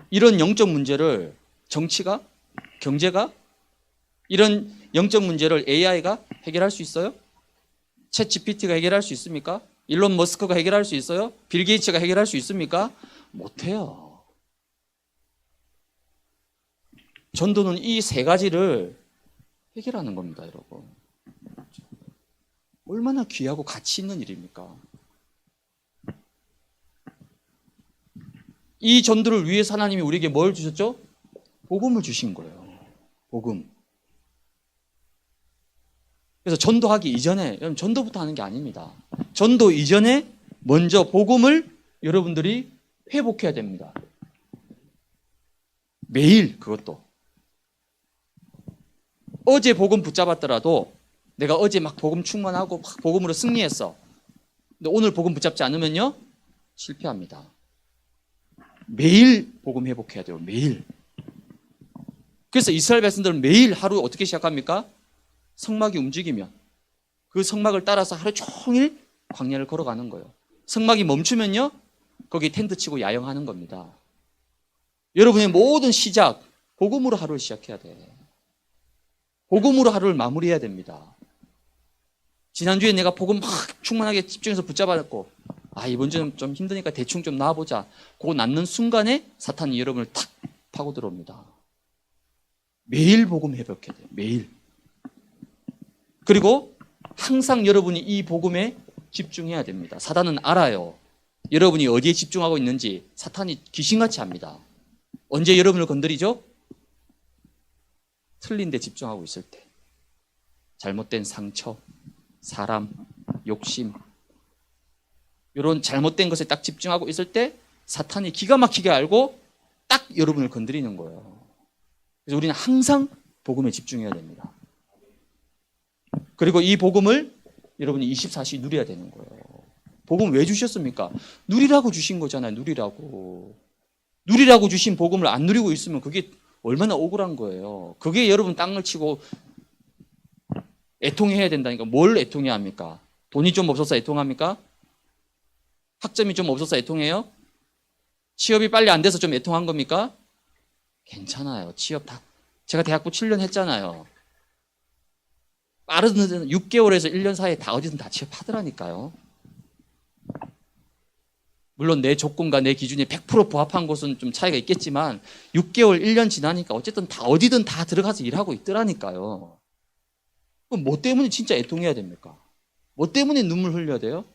이런 영적 문제를 정치가, 경제가, 이런 영적 문제를 AI가 해결할 수 있어요? 챗 GPT가 해결할 수 있습니까? 일론 머스크가 해결할 수 있어요? 빌 게이츠가 해결할 수 있습니까? 못해요. 전도는 이 3가지를 해결하는 겁니다, 여러분. 얼마나 귀하고 가치 있는 일입니까? 이 전도를 위해서 하나님이 우리에게 뭘 주셨죠? 복음을 주신 거예요. 복음. 그래서 전도하기 이전에, 여러분 전도부터 하는 게 아닙니다. 전도 이전에 먼저 복음을 여러분들이 회복해야 됩니다. 매일 그것도. 어제 복음 붙잡았더라도 내가 어제 막 복음 충만하고 막 복음으로 승리했어. 근데 오늘 복음 붙잡지 않으면요, 실패합니다. 매일 복음 회복해야 돼요. 매일. 그래서 이스라엘 백성들은 매일 하루 어떻게 시작합니까? 성막이 움직이면 그 성막을 따라서 하루 종일 광야를 걸어가는 거예요. 성막이 멈추면요, 거기 텐트 치고 야영하는 겁니다. 여러분의 모든 시작, 복음으로 하루를 시작해야 돼. 복음으로 하루를 마무리해야 됩니다. 지난주에 내가 복음 막 충만하게 집중해서 붙잡아놨고, 이번 주는 좀 힘드니까 대충 좀 놔보자. 그거 낳는 순간에 사탄이 여러분을 탁 파고 들어옵니다. 매일 복음 회복해야 돼요. 매일. 그리고 항상 여러분이 이 복음에 집중해야 됩니다. 사단은 알아요. 여러분이 어디에 집중하고 있는지 사탄이 귀신같이 압니다. 언제 여러분을 건드리죠? 틀린 데 집중하고 있을 때. 잘못된 상처, 사람, 욕심, 이런 잘못된 것에 딱 집중하고 있을 때 사탄이 기가 막히게 알고 딱 여러분을 건드리는 거예요. 그래서 우리는 항상 복음에 집중해야 됩니다. 그리고 이 복음을 여러분이 24시 누려야 되는 거예요. 복음 왜 주셨습니까? 누리라고 주신 거잖아요. 누리라고. 누리라고 주신 복음을 안 누리고 있으면 그게 얼마나 억울한 거예요. 그게 여러분 땅을 치고 애통해야 된다니까. 뭘 애통해야 합니까? 돈이 좀 없어서 애통합니까? 학점이 좀 없어서 애통해요? 취업이 빨리 안 돼서 좀 애통한 겁니까? 괜찮아요. 취업 다. 제가 대학부 7년 했잖아요. 빠르든 6개월에서 1년 사이에 다 어디든 다 취업하더라니까요. 물론 내 조건과 내 기준에 100% 부합한 곳은 좀 차이가 있겠지만 6개월, 1년 지나니까 어쨌든 다 어디든 다 들어가서 일하고 있더라니까요. 그럼 뭐 때문에 진짜 애통해야 됩니까? 뭐 때문에 눈물 흘려야 돼요?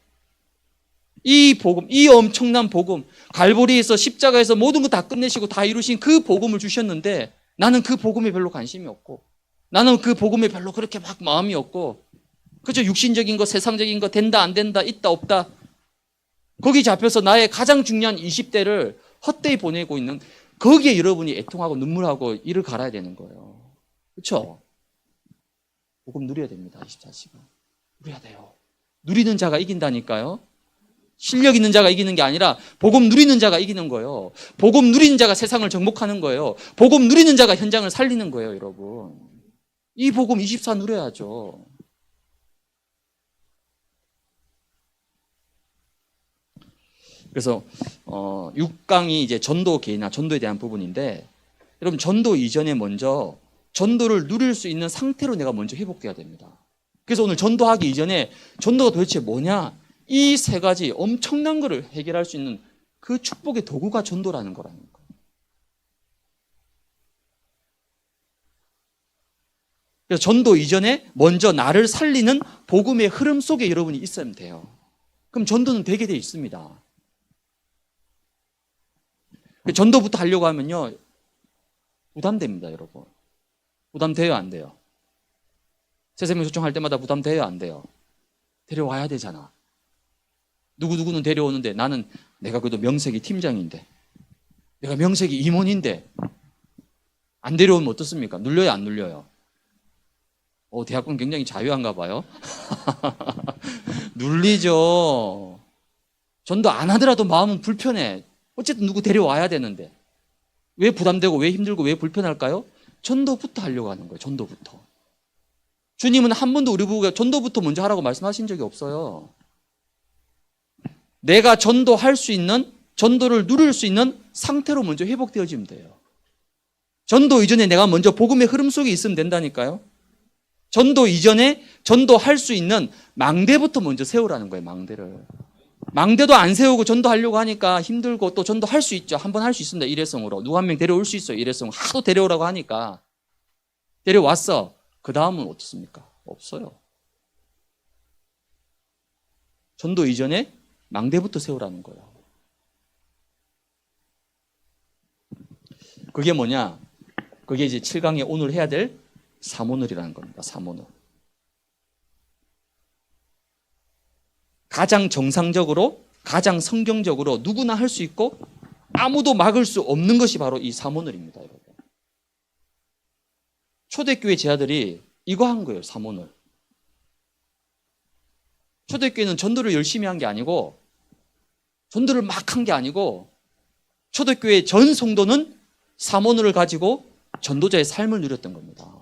이 복음, 이 엄청난 복음, 갈보리에서 십자가에서 모든 거 다 끝내시고 다 이루신 그 복음을 주셨는데 나는 그 복음에 별로 관심이 없고 나는 그 복음에 별로 그렇게 막 마음이 없고 그저 육신적인 거, 세상적인 거, 된다 안 된다, 있다 없다 거기 잡혀서 나의 가장 중요한 20대를 헛되이 보내고 있는 거기에 여러분이 애통하고 눈물하고 이를 갈아야 되는 거예요. 그렇죠? 복음 누려야 됩니다. 24시간. 누려야 돼요. 누리는 자가 이긴다니까요. 실력 있는 자가 이기는 게 아니라 복음 누리는 자가 이기는 거예요. 복음 누리는 자가 세상을 정복하는 거예요. 복음 누리는 자가 현장을 살리는 거예요, 여러분. 이 복음 24 누려야죠. 그래서 6강이 이제 전도 개인화, 전도에 대한 부분인데 여러분 전도 이전에 먼저 전도를 누릴 수 있는 상태로 내가 먼저 회복돼야 됩니다. 그래서 오늘 전도하기 이전에 전도가 도대체 뭐냐? 이 세 가지 엄청난 거를 해결할 수 있는 그 축복의 도구가 전도라는 거라는 거예요. 그래서 전도 이전에 먼저 나를 살리는 복음의 흐름 속에 여러분이 있으면 돼요. 그럼 전도는 되게 돼 있습니다. 전도부터 하려고 하면요 부담됩니다, 여러분. 부담돼요, 안 돼요? 새생명 초청할 때마다 부담돼요, 안 돼요? 데려와야 되잖아. 누구누구는 데려오는데 나는 내가 그래도 명색이 팀장인데 내가 명색이 임원인데 안 데려오면 어떻습니까? 눌려요, 안 눌려요? 대학은 굉장히 자유한가 봐요. 눌리죠. 전도 안 하더라도 마음은 불편해. 어쨌든 누구 데려와야 되는데 왜 부담되고 왜 힘들고 왜 불편할까요? 전도부터 하려고 하는 거예요. 전도부터. 주님은 한 번도 우리 보고 전도부터 먼저 하라고 말씀하신 적이 없어요. 내가 전도할 수 있는, 전도를 누릴 수 있는 상태로 먼저 회복되어지면 돼요. 전도 이전에 내가 먼저 복음의 흐름 속에 있으면 된다니까요. 전도 이전에 전도할 수 있는 망대부터 먼저 세우라는 거예요. 망대를. 망대도 안 세우고 전도하려고 하니까 힘들고 또 전도할 수 있죠. 한번 할 수 있습니다. 일회성으로. 누구 한 명 데려올 수 있어요. 일회성. 하도 데려오라고 하니까. 데려왔어. 그 다음은 어떻습니까? 없어요. 전도 이전에 망대부터 세우라는 거예요. 그게 뭐냐? 그게 이제 7강에 오늘 해야 될 사모늘이라는 겁니다. 사모늘. 가장 정상적으로, 가장 성경적으로 누구나 할 수 있고 아무도 막을 수 없는 것이 바로 이 사모늘입니다, 여러분. 초대교회 제자들이 이거 한 거예요, 사모늘. 초대교회는 전도를 열심히 한 게 아니고 전도를 막 한 게 아니고 초대교회 전 성도는 사모늘을 가지고 전도자의 삶을 누렸던 겁니다.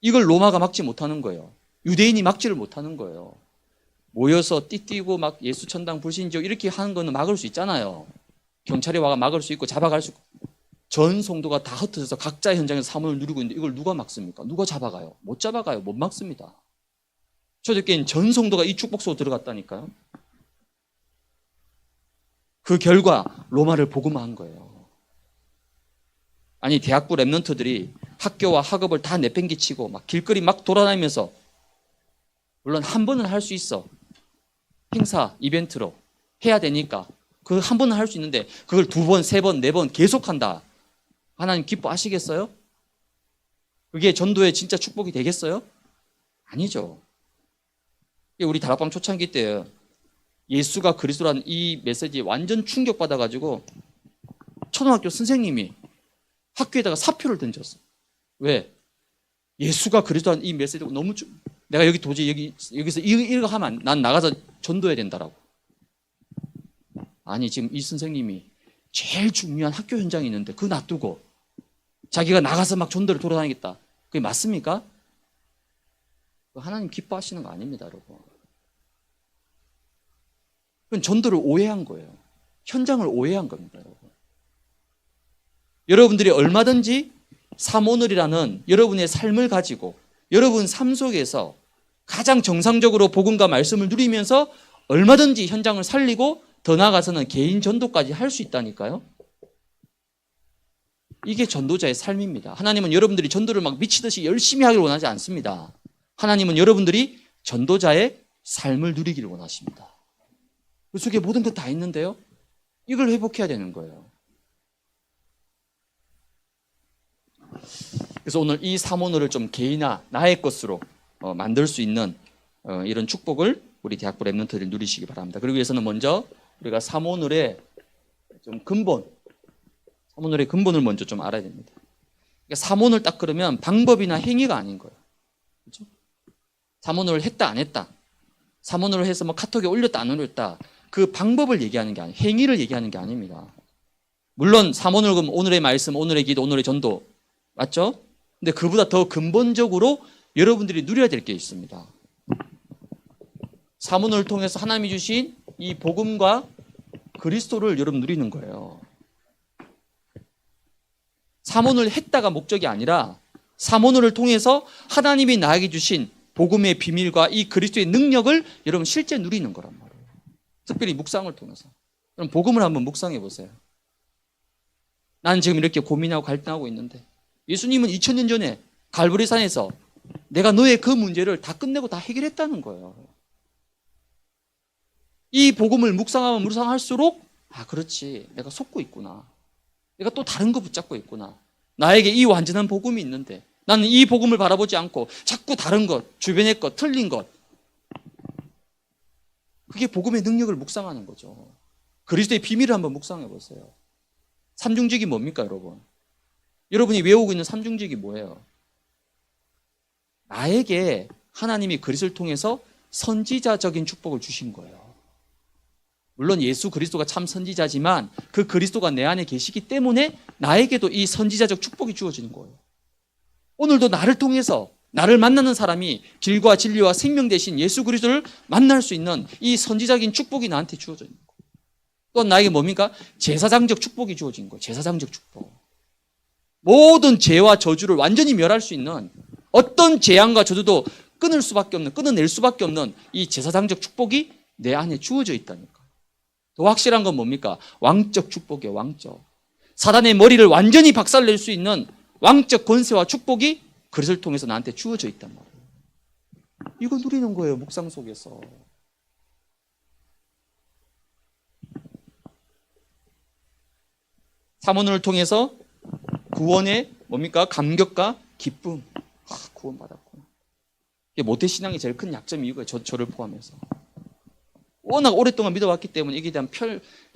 이걸 로마가 막지 못하는 거예요. 유대인이 막지를 못하는 거예요. 모여서 띠뛰고 막 예수 천당 불신지옥 이렇게 하는 거는 막을 수 있잖아요. 경찰이 와가 막을 수 있고 잡아갈 수 있고. 전 성도가 다 흩어져서 각자의 현장에서 사문을 누리고 있는데 이걸 누가 막습니까? 누가 잡아가요? 못 잡아가요. 못 막습니다. 초대교회는 전 성도가 이 축복 속으로 들어갔다니까요. 그 결과 로마를 복음화한 거예요. 아니 대학부 랩런트들이 학교와 학업을 다 내팽개치고 막 길거리 막 돌아다니면서 물론 한 번은 할 수 있어. 행사, 이벤트로 해야 되니까 그 한 번은 할 수 있는데 그걸 2번, 3번, 4번 계속한다. 하나님 기뻐하시겠어요? 그게 전도의 진짜 축복이 되겠어요? 아니죠. 우리 다락방 초창기 때 예수가 그리스도라는 이 메시지에 완전 충격받아가지고 초등학교 선생님이 학교에다가 사표를 던졌어. 왜? 예수가 그리스도라는 이 메시지가 너무 내가 여기 도저히 여기서 이거 하면 난 나가서 전도해야 된다라고. 아니 지금 이 선생님이 제일 중요한 학교 현장에 있는데 그거 놔두고 자기가 나가서 막 전도를 돌아다니겠다. 그게 맞습니까? 하나님 기뻐하시는 거 아닙니다, 여러분. 그건 전도를 오해한 거예요. 현장을 오해한 겁니다, 여러분. 여러분들이 얼마든지 사모늘이라는 여러분의 삶을 가지고 여러분 삶 속에서 가장 정상적으로 복음과 말씀을 누리면서 얼마든지 현장을 살리고 더 나아가서는 개인 전도까지 할 수 있다니까요. 이게 전도자의 삶입니다. 하나님은 여러분들이 전도를 막 미치듯이 열심히 하기를 원하지 않습니다. 하나님은 여러분들이 전도자의 삶을 누리기를 원하십니다. 그 속에 모든 것 다 있는데요. 이걸 회복해야 되는 거예요. 그래서 오늘 이 사모늘을 좀 개인화, 나의 것으로 만들 수 있는 이런 축복을 우리 대학부 랩런트들이 누리시기 바랍니다. 그러기 위해서는 먼저 우리가 사모늘의 좀 사모늘의 근본을 먼저 좀 알아야 됩니다. 그러니까 사모늘 딱 그러면 방법이나 행위가 아닌 거예요. 그렇죠? 사모늘을 했다 안 했다. 사모늘을 해서 뭐 카톡에 올렸다 안 올렸다. 그 방법을 얘기하는 게 아니에요. 행위를 얘기하는 게 아닙니다. 물론 사모늘 그럼 오늘의 말씀, 오늘의 기도, 오늘의 전도 맞죠? 근데 그보다 더 근본적으로 여러분들이 누려야 될 게 있습니다. 사모늘을 통해서 하나님이 주신 이 복음과 그리스도를 여러분 누리는 거예요. 사모늘을 했다가 목적이 아니라 사모늘을 통해서 하나님이 나에게 주신 복음의 비밀과 이 그리스도의 능력을 여러분 실제 누리는 거란 말이에요. 특별히 묵상을 통해서. 그럼 복음을 한번 묵상해 보세요. 나는 지금 이렇게 고민하고 갈등하고 있는데 예수님은 2000년 전에 갈보리산에서 내가 너의 그 문제를 다 끝내고 다 해결했다는 거예요. 이 복음을 묵상하면 묵상할수록 그렇지. 내가 속고 있구나. 내가 또 다른 거 붙잡고 있구나. 나에게 이 완전한 복음이 있는데 나는 이 복음을 바라보지 않고 자꾸 다른 것, 주변의 것, 틀린 것. 그게 복음의 능력을 묵상하는 거죠. 그리스도의 비밀을 한번 묵상해 보세요. 삼중직이 뭡니까, 여러분? 여러분이 외우고 있는 삼중직이 뭐예요? 나에게 하나님이 그리스도를 통해서 선지자적인 축복을 주신 거예요. 물론 예수 그리스도가 참 선지자지만 그 그리스도가 내 안에 계시기 때문에 나에게도 이 선지자적 축복이 주어지는 거예요. 오늘도 나를 통해서 나를 만나는 사람이 길과 진리와 생명 대신 예수 그리스도를 만날 수 있는 이 선지자적인 축복이 나한테 주어져 있는 거예요. 또한 나에게 뭡니까? 제사장적 축복이 주어진 거예요. 제사장적 축복. 모든 죄와 저주를 완전히 멸할 수 있는 어떤 재앙과 저주도 끊어낼 수밖에 없는 이 제사장적 축복이 내 안에 주어져 있다니까. 더 확실한 건 뭡니까? 왕적 축복이에요. 왕적. 사단의 머리를 완전히 박살낼 수 있는 왕적 권세와 축복이 그리스도를 통해서 나한테 주어져 있단 말이에요. 이거 누리는 거예요. 묵상 속에서. 사모늘을 통해서 구원의 뭡니까? 감격과 기쁨. 구원받았구나. 이게 모태신앙의 제일 큰 약점이 이거예요. 저를 포함해서. 워낙 오랫동안 믿어왔기 때문에 이게 대한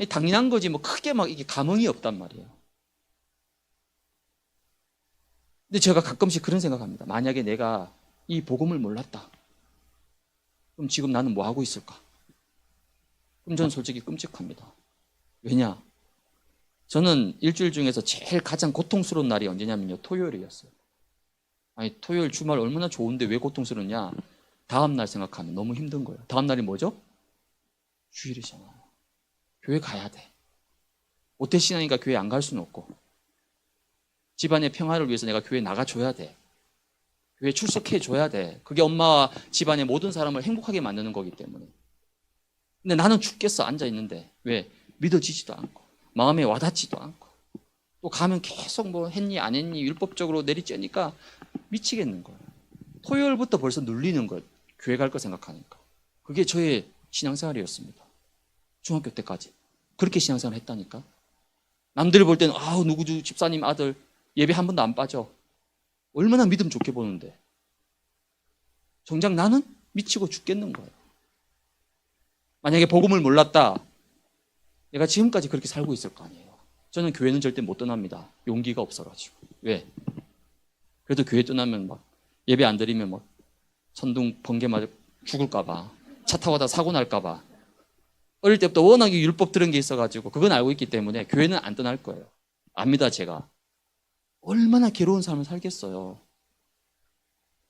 당연한 거지 뭐 크게 막 이게 감흥이 없단 말이에요. 근데 제가 가끔씩 그런 생각합니다. 만약에 내가 이 복음을 몰랐다. 그럼 지금 나는 뭐 하고 있을까? 그럼 저는 솔직히 끔찍합니다. 왜냐? 저는 일주일 중에서 제일 가장 고통스러운 날이 언제냐면요. 토요일이었어요. 아니, 토요일 주말 얼마나 좋은데 왜 고통스럽냐? 다음 날 생각하면 너무 힘든 거예요. 다음 날이 뭐죠? 주일이잖아요. 교회 가야 돼. 모태신앙이니까 교회 안 갈 수는 없고, 집안의 평화를 위해서 내가 교회 나가줘야 돼. 교회 출석해줘야 돼. 그게 엄마와 집안의 모든 사람을 행복하게 만드는 거기 때문에. 근데 나는 죽겠어, 앉아있는데. 왜? 믿어지지도 않고, 마음에 와닿지도 않고, 또 가면 계속 뭐 했니 안 했니 율법적으로 내리쬐니까 미치겠는 거예요. 토요일부터 벌써 눌리는 거예요. 교회 갈 거 생각하니까. 그게 저의 신앙생활이었습니다. 중학교 때까지. 그렇게 신앙생활 했다니까. 남들이 볼 때는 아우 누구 집사님 아들 예배 한 번도 안 빠져. 얼마나 믿음 좋게 보는데. 정작 나는 미치고 죽겠는 거예요. 만약에 복음을 몰랐다. 내가 지금까지 그렇게 살고 있을 거 아니에요. 저는 교회는 절대 못 떠납니다. 용기가 없어가지고. 왜? 그래도 교회 떠나면 막 예배 안 드리면 막 천둥 번개 맞아 죽을까봐, 차 타고 가다 사고 날까봐. 어릴 때부터 워낙에 율법 들은 게 있어가지고 그건 알고 있기 때문에 교회는 안 떠날 거예요. 압니다, 제가. 얼마나 괴로운 삶을 살겠어요.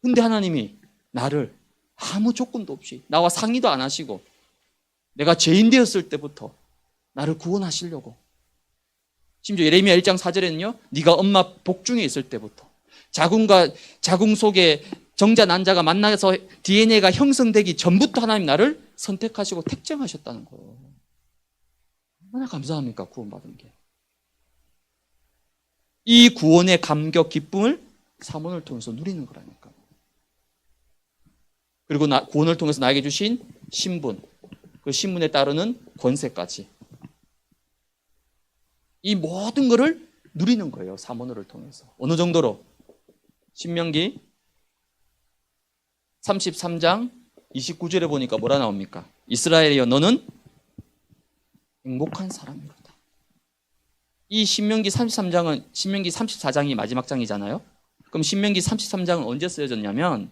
근데 하나님이 나를 아무 조건도 없이 나와 상의도 안 하시고 내가 죄인 되었을 때부터 나를 구원하시려고. 심지어 예레미야 1장 4절에는요. 네가 엄마 복중에 있을 때부터 자궁과 자궁 속에 정자 난자가 만나서 DNA가 형성되기 전부터 하나님 나를 선택하시고 택정하셨다는 거예요. 얼마나 감사합니까? 구원받은 게. 이 구원의 감격, 기쁨을 사모를 통해서 누리는 거라니까. 그리고 구원을 통해서 나에게 주신 신분, 그 신분에 따르는 권세까지. 이 모든 것을 누리는 거예요. 사모를 통해서. 어느 정도로? 신명기 33장 29절에 보니까 뭐라 나옵니까? 이스라엘이여 너는 행복한 사람이로다. 이 신명기 33장은 신명기 34장이 마지막 장이잖아요. 그럼 신명기 33장은 언제 쓰여졌냐면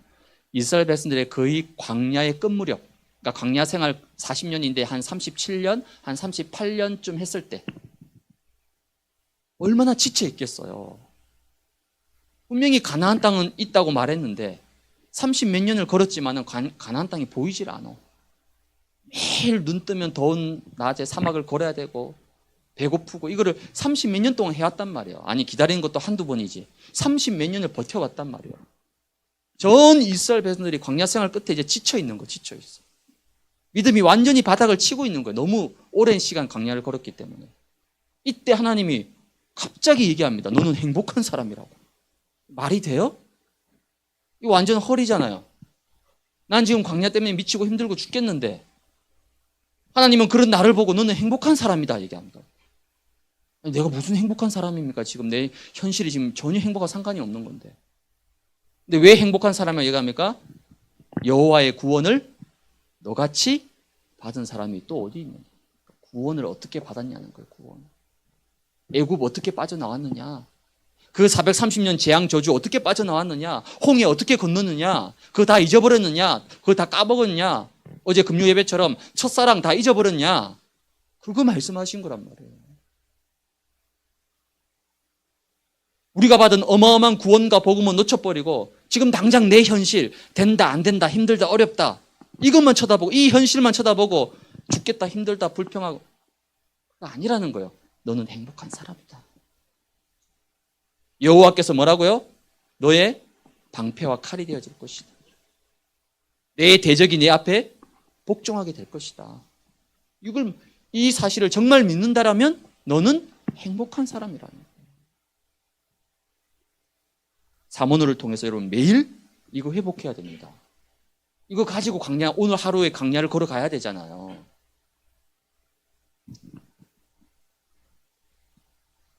이스라엘 백성들의 거의 광야의 끝무렵, 그러니까 광야 생활 40년인데 한 37년, 한 38년쯤 했을 때 얼마나 지쳐 있겠어요. 분명히 가나안 땅은 있다고 말했는데 30 몇 년을 걸었지만 가나안 땅이 보이질 않아. 매일 눈 뜨면 더운 낮에 사막을 걸어야 되고 배고프고 이거를 30 몇 년 동안 해왔단 말이에요. 아니 기다리는 것도 한두 번이지 30 몇 년을 버텨왔단 말이에요. 전 이스라엘 백성들이 광야 생활 끝에 이제 지쳐 있는 거, 지쳐 있어. 믿음이 완전히 바닥을 치고 있는 거예요. 너무 오랜 시간 광야를 걸었기 때문에. 이때 하나님이 갑자기 얘기합니다. 너는 행복한 사람이라고. 말이 돼요? 이거 완전 헐이잖아요. 난 지금 광야 때문에 미치고 힘들고 죽겠는데 하나님은 그런 나를 보고 너는 행복한 사람이다 얘기합니다. 아니, 내가 무슨 행복한 사람입니까? 지금 내 현실이 지금 전혀 행복과 상관이 없는 건데. 근데 왜 행복한 사람이라고 얘기합니까? 여호와의 구원을 너같이 받은 사람이 또 어디 있느냐. 구원을 어떻게 받았냐는 거예요. 구원. 애굽 어떻게 빠져나왔느냐. 그 430년 재앙 저주 어떻게 빠져나왔느냐. 홍해 어떻게 건너느냐. 그거 다 잊어버렸느냐. 그거 다 까먹었냐. 어제 금요 예배처럼 첫사랑 다 잊어버렸냐. 그거 말씀하신 거란 말이에요. 우리가 받은 어마어마한 구원과 복음은 놓쳐버리고 지금 당장 내 현실 된다 안 된다 힘들다 어렵다 이것만 쳐다보고 이 현실만 쳐다보고 죽겠다 힘들다 불평하고 그거 아니라는 거예요. 너는 행복한 사람이다. 여호와께서 뭐라고요? 너의 방패와 칼이 되어질 것이다. 내 대적이 내 앞에 복종하게 될 것이다. 이 사실을 정말 믿는다라면 너는 행복한 사람이라는 거예요. 사모노를 통해서 여러분 매일 이거 회복해야 됩니다. 이거 가지고 오늘 하루에 광야를 걸어가야 되잖아요.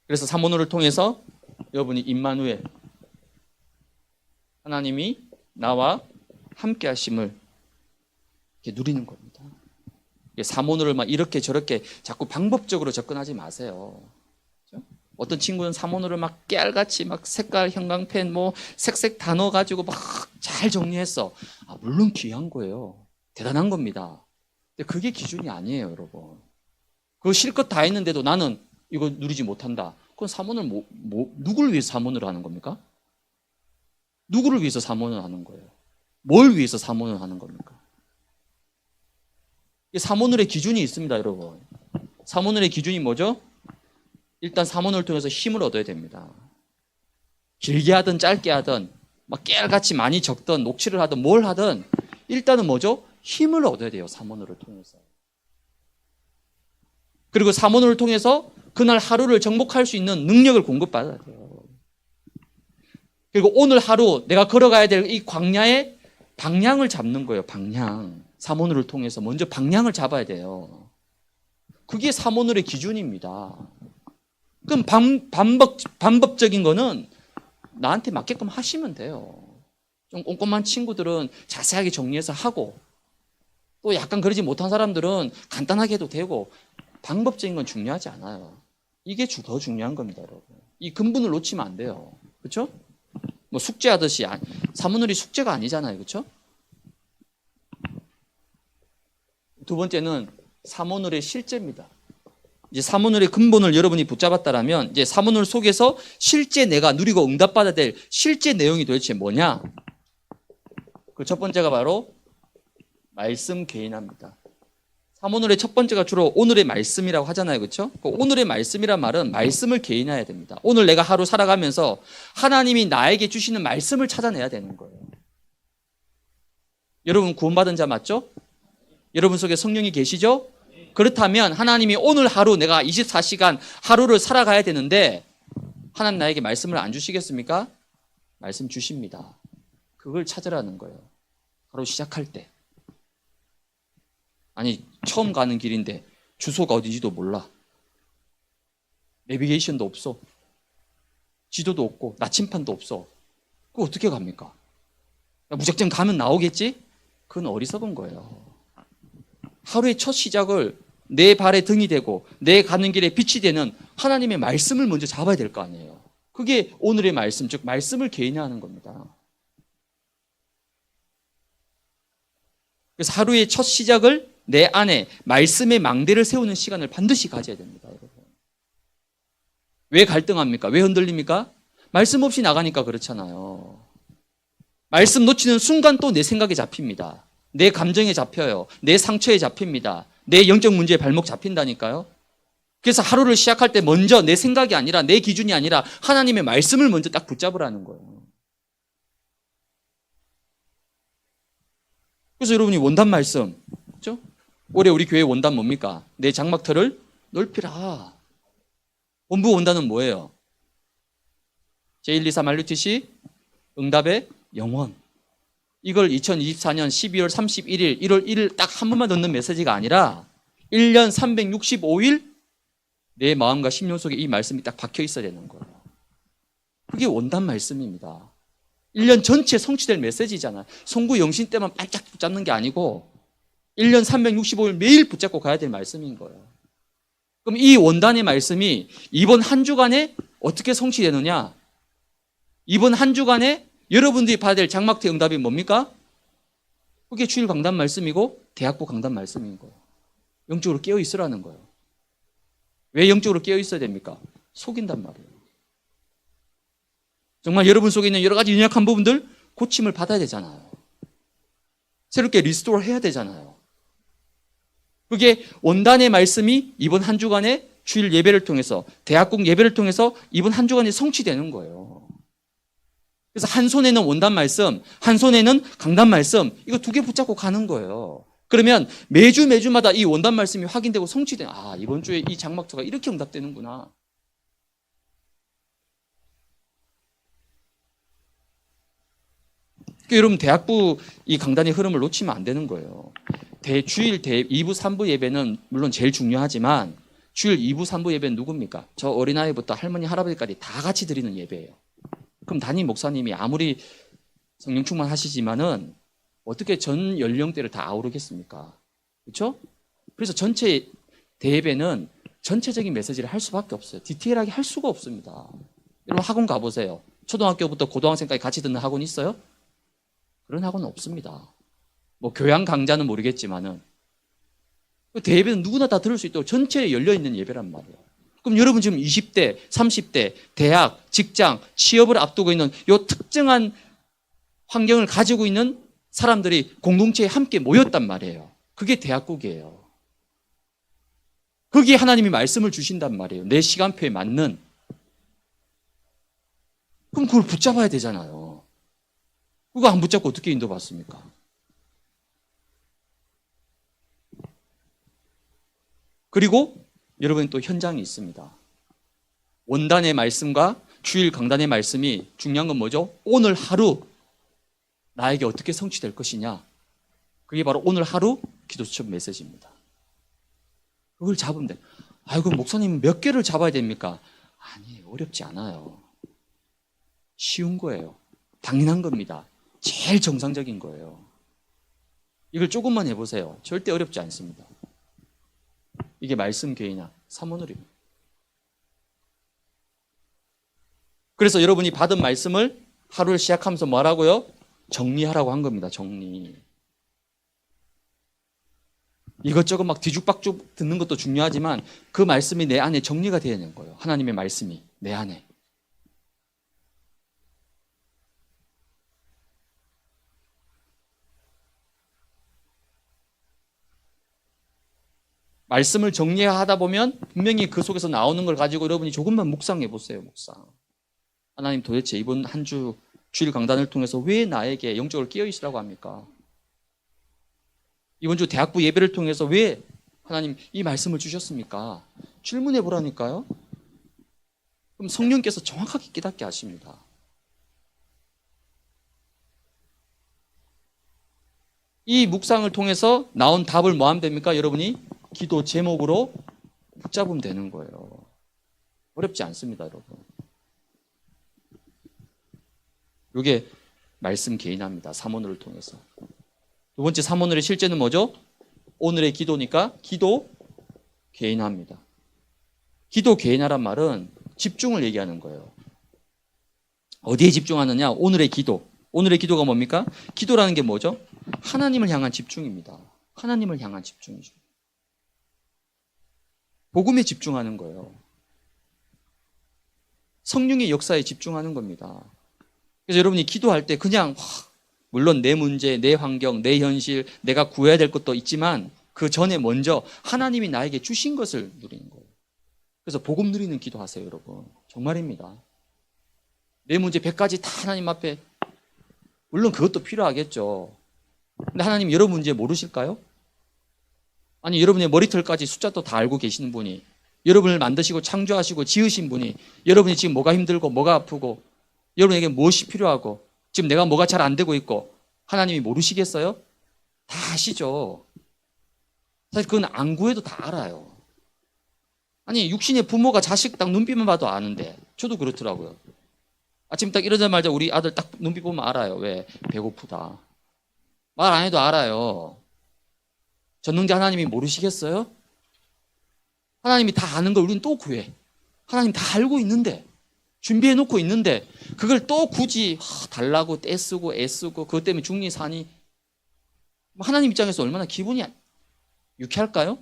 그래서 사모노를 통해서 여러분이 임마누엘 하나님이 나와 함께 하심을 이렇게 누리는 겁니다. 사모노를 막 이렇게 저렇게 자꾸 방법적으로 접근하지 마세요. 어떤 친구는 사모노를 막 깨알같이 막 색깔 형광펜 뭐 색색 단어 가지고 막 잘 정리했어. 물론 귀한 거예요. 대단한 겁니다. 근데 그게 기준이 아니에요, 여러분. 그거 실컷 다 했는데도 나는 이거 누리지 못한다. 그건 사모를 누구를 위해서 사모를 하는 겁니까? 누구를 위해서 사모를 하는 거예요? 뭘 위해서 사모를 하는 겁니까? 사모늘의 기준이 있습니다, 여러분. 사모늘의 기준이 뭐죠? 일단 사모늘을 통해서 힘을 얻어야 됩니다. 길게 하든 짧게 하든 막 깨알같이 많이 적든 녹취를 하든 뭘 하든 일단은 뭐죠? 힘을 얻어야 돼요, 사모늘을 통해서. 그리고 사모늘을 통해서 그날 하루를 정복할 수 있는 능력을 공급받아야 돼요. 그리고 오늘 하루 내가 걸어가야 될 이 광야의 방향을 잡는 거예요, 방향. 사모늘을 통해서 먼저 방향을 잡아야 돼요. 그게 사모늘의 기준입니다. 그럼 반복적인 거는 나한테 맞게끔 하시면 돼요. 좀 꼼꼼한 친구들은 자세하게 정리해서 하고, 또 약간 그러지 못한 사람들은 간단하게 해도 되고, 방법적인 건 중요하지 않아요. 이게 더 중요한 겁니다, 여러분. 이 근본을 놓치면 안 돼요. 그렇죠? 뭐 숙제하듯이 사모늘이 숙제가 아니잖아요. 그렇죠? 두 번째는 사모늘의 실제입니다. 이제 사모늘의 근본을 여러분이 붙잡았다라면 이제 사모늘 속에서 실제 내가 누리고 응답받아야 될 실제 내용이 도대체 뭐냐? 그 첫 번째가 바로 말씀 개인합니다. 사모늘의 첫 번째가 주로 오늘의 말씀이라고 하잖아요. 그렇죠? 오늘의 말씀이란 말은 말씀을 개인해야 됩니다. 오늘 내가 하루 살아가면서 하나님이 나에게 주시는 말씀을 찾아내야 되는 거예요. 여러분 구원받은 자 맞죠? 여러분 속에 성령이 계시죠? 그렇다면 하나님이 오늘 하루 내가 24시간 하루를 살아가야 되는데 하나님 나에게 말씀을 안 주시겠습니까? 말씀 주십니다. 그걸 찾으라는 거예요. 하루 시작할 때. 아니 처음 가는 길인데 주소가 어디지도 몰라. 내비게이션도 없어. 지도도 없고 나침판도 없어. 그거 어떻게 갑니까? 무작정 가면 나오겠지? 그건 어리석은 거예요. 하루의 첫 시작을 내 발에 등이 되고 내 가는 길에 빛이 되는 하나님의 말씀을 먼저 잡아야 될 거 아니에요. 그게 오늘의 말씀, 즉 말씀을 개인화하는 겁니다. 그래서 하루의 첫 시작을 내 안에 말씀의 망대를 세우는 시간을 반드시 가져야 됩니다, 여러분. 왜 갈등합니까? 왜 흔들립니까? 말씀 없이 나가니까 그렇잖아요. 말씀 놓치는 순간 또 내 생각에 잡힙니다. 내 감정에 잡혀요. 내 상처에 잡힙니다. 내 영적 문제에 발목 잡힌다니까요. 그래서 하루를 시작할 때 먼저 내 생각이 아니라 내 기준이 아니라 하나님의 말씀을 먼저 딱 붙잡으라는 거예요. 그래서 여러분이 원단 말씀, 그렇죠? 올해 우리 교회 원단 뭡니까? 내 장막터를 넓히라. 본부 원단은 뭐예요? 제124 말루티시 응답의 영원. 이걸 2024년 12월 31일, 1월 1일 딱 한 번만 넣는 메시지가 아니라 1년 365일 내 마음과 심령 속에 이 말씀이 딱 박혀 있어야 되는 거예요. 그게 원단 말씀입니다. 1년 전체 성취될 메시지잖아요. 송구 영신 때만 반짝 붙잡는 게 아니고 1년 365일 매일 붙잡고 가야 될 말씀인 거예요. 그럼 이 원단의 말씀이 이번 한 주간에 어떻게 성취되느냐? 이번 한 주간에 여러분들이 받아야 될 장막태 응답이 뭡니까? 그게 주일 강단 말씀이고 대학부 강단 말씀인 거예요. 영적으로 깨어 있으라는 거예요. 왜 영적으로 깨어 있어야 됩니까? 속인단 말이에요. 정말 여러분 속에 있는 여러 가지 연약한 부분들 고침을 받아야 되잖아요. 새롭게 리스토어 해야 되잖아요. 그게 원단의 말씀이 이번 한 주간에 주일 예배를 통해서 대학국 예배를 통해서 이번 한 주간에 성취되는 거예요. 그래서 한 손에는 원단 말씀, 한 손에는 강단 말씀, 이거 두 개 붙잡고 가는 거예요. 그러면 매주마다 이 원단 말씀이 확인되고 성취되는, 이번 주에 이 장막터가 이렇게 응답되는구나. 그러니까 여러분 대학부 이 강단의 흐름을 놓치면 안 되는 거예요. 주일 2부 3부 예배는 물론 제일 중요하지만 주일 2부 3부 예배는 누굽니까? 저 어린아이부터 할머니 할아버지까지 다 같이 드리는 예배예요. 그럼 담임 목사님이 아무리 성령 충만하시지만은 어떻게 전 연령대를 다 아우르겠습니까? 그렇죠? 그래서 전체 대예배는 전체적인 메시지를 할 수밖에 없어요. 디테일하게 할 수가 없습니다. 여러분 학원 가보세요. 초등학교부터 고등학생까지 같이 듣는 학원 있어요? 그런 학원은 없습니다. 뭐 교양 강좌는 모르겠지만은 대예배는 누구나 다 들을 수 있도록 전체에 열려있는 예배란 말이에요. 그럼 여러분 지금 20대, 30대, 대학, 직장, 취업을 앞두고 있는 이 특정한 환경을 가지고 있는 사람들이 공동체에 함께 모였단 말이에요. 그게 대학국이에요. 거기에 하나님이 말씀을 주신단 말이에요. 내 시간표에 맞는. 그럼 그걸 붙잡아야 되잖아요. 그거 안 붙잡고 어떻게 인도받습니까? 그리고 여러분 또 현장이 있습니다. 원단의 말씀과 주일 강단의 말씀이 중요한 건 뭐죠? 오늘 하루 나에게 어떻게 성취될 것이냐. 그게 바로 오늘 하루 기도 수첩 메시지입니다. 그걸 잡으면 돼. 아이고, 목사님 몇 개를 잡아야 됩니까? 아니, 어렵지 않아요. 쉬운 거예요. 당연한 겁니다. 제일 정상적인 거예요. 이걸 조금만 해보세요. 절대 어렵지 않습니다. 이게 말씀 개인화, 사모놀이입니다. 그래서 여러분이 받은 말씀을 하루를 시작하면서 뭐라고요? 정리하라고 한 겁니다. 정리. 이것저것 막 뒤죽박죽 듣는 것도 중요하지만 그 말씀이 내 안에 정리가 되어야 되는 거예요. 하나님의 말씀이 내 안에. 말씀을 정리하다 보면 분명히 그 속에서 나오는 걸 가지고 여러분이 조금만 묵상해 보세요. 묵상. 하나님 도대체 이번 한 주 주일 강단을 통해서 왜 나에게 영적으로 깨어 있으라고 합니까? 이번 주 대학부 예배를 통해서 왜 하나님 이 말씀을 주셨습니까? 질문해 보라니까요. 그럼 성령께서 정확하게 깨닫게 하십니다. 이 묵상을 통해서 나온 답을 뭐 하면 됩니까? 여러분이 기도 제목으로 붙잡으면 되는 거예요. 어렵지 않습니다, 여러분. 이게 말씀 개인화입니다. 사모늘을 통해서. 두 번째 사모늘의 실제는 뭐죠? 오늘의 기도니까 기도 개인화입니다. 기도 개인화란 말은 집중을 얘기하는 거예요. 어디에 집중하느냐? 오늘의 기도. 오늘의 기도가 뭡니까? 기도라는 게 뭐죠? 하나님을 향한 집중입니다. 하나님을 향한 집중이죠. 복음에 집중하는 거예요. 성령의 역사에 집중하는 겁니다. 그래서 여러분이 기도할 때 그냥 물론 내 문제, 내 환경, 내 현실, 내가 구해야 될 것도 있지만 그 전에 먼저 하나님이 나에게 주신 것을 누리는 거예요. 그래서 복음 누리는 기도하세요, 여러분. 정말입니다. 내 문제 100가지 다 하나님 앞에, 물론 그것도 필요하겠죠. 근데 하나님 여러분 문제 모르실까요? 아니, 여러분의 머리털까지 숫자도 다 알고 계시는 분이, 여러분을 만드시고 창조하시고 지으신 분이, 여러분이 지금 뭐가 힘들고 뭐가 아프고 여러분에게 무엇이 필요하고 지금 내가 뭐가 잘 안 되고 있고 하나님이 모르시겠어요? 다 아시죠. 사실 그건 안 구해도 다 알아요. 아니, 육신의 부모가 자식 딱 눈빛만 봐도 아는데, 저도 그렇더라고요. 아침 딱 일어나자마자 우리 아들 딱 눈빛 보면 알아요. 왜? 배고프다. 말 안 해도 알아요. 전능자 하나님이 모르시겠어요? 하나님이 다 아는 걸 우리는 또 구해. 하나님 다 알고 있는데, 준비해 놓고 있는데 그걸 또 굳이 달라고 떼쓰고 애쓰고 그것 때문에 죽니 사니. 하나님 입장에서 얼마나 기분이 유쾌할까요?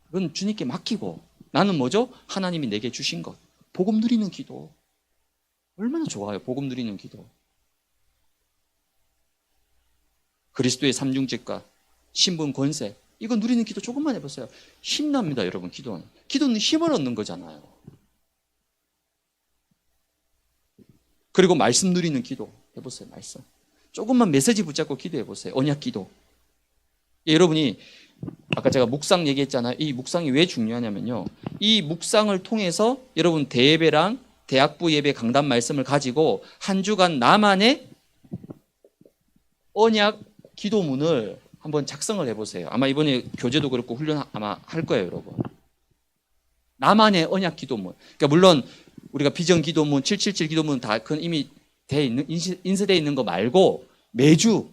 그건 주님께 맡기고 나는 뭐죠? 하나님이 내게 주신 것. 복음 누리는 기도. 얼마나 좋아요. 복음 누리는 기도. 그리스도의 삼중직과 신분 권세, 이거 누리는 기도 조금만 해보세요. 힘납니다, 여러분. 기도는 힘을 얻는 거잖아요. 그리고 말씀 누리는 기도 해보세요. 말씀. 조금만 메시지 붙잡고 기도해보세요. 언약 기도. 여러분이 아까 제가 묵상 얘기했잖아요. 이 묵상이 왜 중요하냐면요, 이 묵상을 통해서 여러분 대예배랑 대학부 예배 강단 말씀을 가지고 한 주간 나만의 언약 기도문을 한번 작성을 해보세요. 아마 이번에 교재도 그렇고 훈련 아마 할 거예요, 여러분. 나만의 언약 기도문. 그러니까 물론 우리가 비전 기도문, 777 기도문 다 그건 이미 인쇄되어 있는 거 말고 매주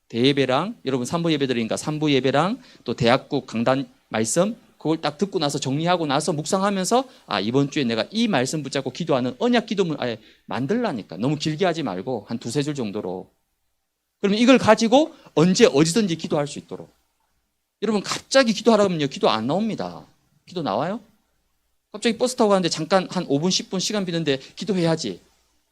대예배랑 여러분 3부 예배들이니까 3부 예배랑 또 대학국 강단 말씀 그걸 딱 듣고 나서 정리하고 나서 묵상하면서 이번 주에 내가 이 말씀 붙잡고 기도하는 언약 기도문 아예 만들라니까. 너무 길게 하지 말고 한 2-3줄 정도로. 그러면 이걸 가지고 언제 어디든지 기도할 수 있도록. 여러분 갑자기 기도하라면요, 기도 안 나옵니다. 기도 나와요? 갑자기 버스 타고 가는데 잠깐 한 5분, 10분 시간 비는데 기도해야지.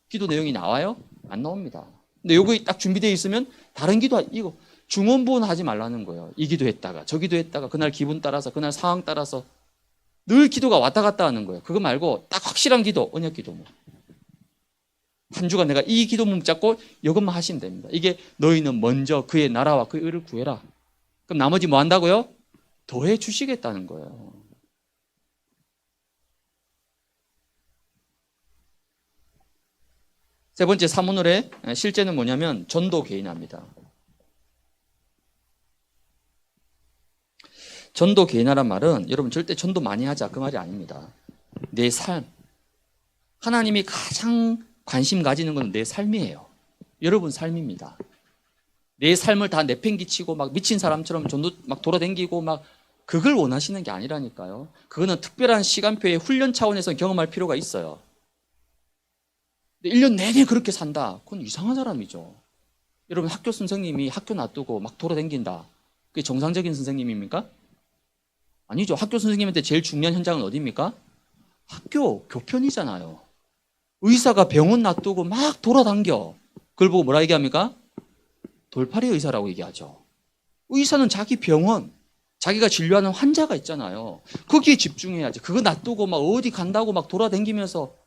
기도 내용이 나와요? 안 나옵니다. 근데 요거 딱 준비되어 있으면 다른 기도, 이거 중원부원 하지 말라는 거예요. 이 기도했다가 저 기도했다가 그날 기분 따라서 그날 상황 따라서 늘 기도가 왔다 갔다 하는 거예요. 그거 말고 딱 확실한 기도, 언약 기도문. 한 주간 내가 이 기도문 붙잡고 이것만 하시면 됩니다. 이게 너희는 먼저 그의 나라와 그의 의를 구해라. 그럼 나머지 뭐 한다고요? 더해 주시겠다는 거예요. 세 번째 사문을의 실제는 뭐냐면 전도 개인화입니다. 전도 개인화란 말은 여러분 절대 전도 많이 하자 그 말이 아닙니다. 내 삶. 하나님이 가장 관심 가지는 건 내 삶이에요. 여러분 삶입니다. 내 삶을 다 내팽개치고 막 미친 사람처럼 전도 막 돌아다니고 막 그걸 원하시는 게 아니라니까요. 그거는 특별한 시간표의 훈련 차원에서 경험할 필요가 있어요. 1년 내내 그렇게 산다. 그건 이상한 사람이죠. 여러분 학교 선생님이 학교 놔두고 막 돌아다닌다. 그게 정상적인 선생님입니까? 아니죠. 학교 선생님한테 제일 중요한 현장은 어디입니까? 학교 교편이잖아요. 의사가 병원 놔두고 막 돌아다녀. 그걸 보고 뭐라 얘기합니까? 돌팔이 의사라고 얘기하죠. 의사는 자기 병원, 자기가 진료하는 환자가 있잖아요. 거기에 집중해야지. 그거 놔두고 막 어디 간다고 막 돌아다니면서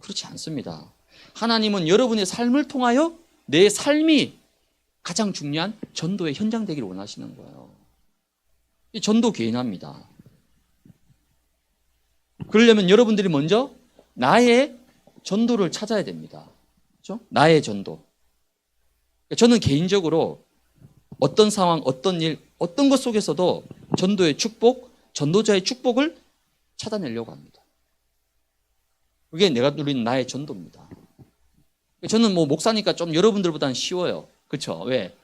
그렇지 않습니다. 하나님은 여러분의 삶을 통하여 내 삶이 가장 중요한 전도의 현장 되기를 원하시는 거예요. 이 전도 개인화입니다. 그러려면 여러분들이 먼저 나의 전도를 찾아야 됩니다. 그렇죠? 나의 전도. 저는 개인적으로 어떤 상황, 어떤 일, 어떤 것 속에서도 전도의 축복, 전도자의 축복을 찾아내려고 합니다. 그게 내가 누리는 나의 전도입니다. 저는 뭐 목사니까 좀 여러분들보다는 쉬워요. 그렇죠? 왜?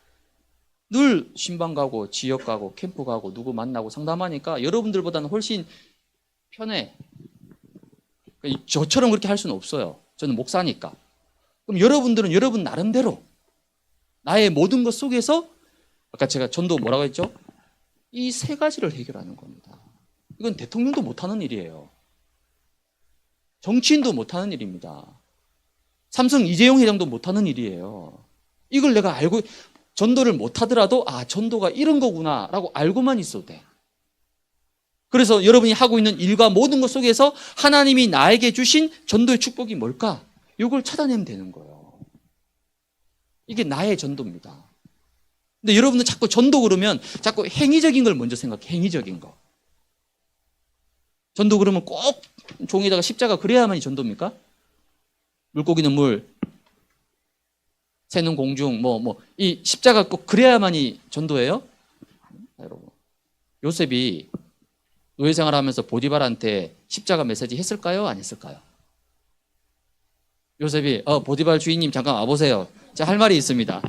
늘 신방 가고 지역 가고 캠프 가고 누구 만나고 상담하니까 여러분들보다는 훨씬 편해. 저처럼 그렇게 할 수는 없어요. 저는 목사니까. 그럼 여러분들은 여러분 나름대로 나의 모든 것 속에서 아까 제가 전도 뭐라고 했죠? 이 세 가지를 해결하는 겁니다. 이건 대통령도 못하는 일이에요. 정치인도 못하는 일입니다. 삼성 이재용 회장도 못하는 일이에요. 이걸 내가 알고 전도를 못하더라도 아 전도가 이런 거구나 라고 알고만 있어도 돼. 그래서 여러분이 하고 있는 일과 모든 것 속에서 하나님이 나에게 주신 전도의 축복이 뭘까? 이걸 찾아내면 되는 거예요. 이게 나의 전도입니다. 근데 여러분은 자꾸 전도 그러면 자꾸 행위적인 걸 먼저 생각해. 행위적인 거. 전도 그러면 꼭 종이에다가 십자가 그래야만이 전도입니까? 물고기는 물, 새는 공중, 이 십자가 꼭 그래야만이 전도예요? 여러분, 요셉이 노예생활 하면서 보디발한테 십자가 메시지 했을까요? 안 했을까요? 요셉이, 보디발 주인님 잠깐 와보세요. 제가 할 말이 있습니다.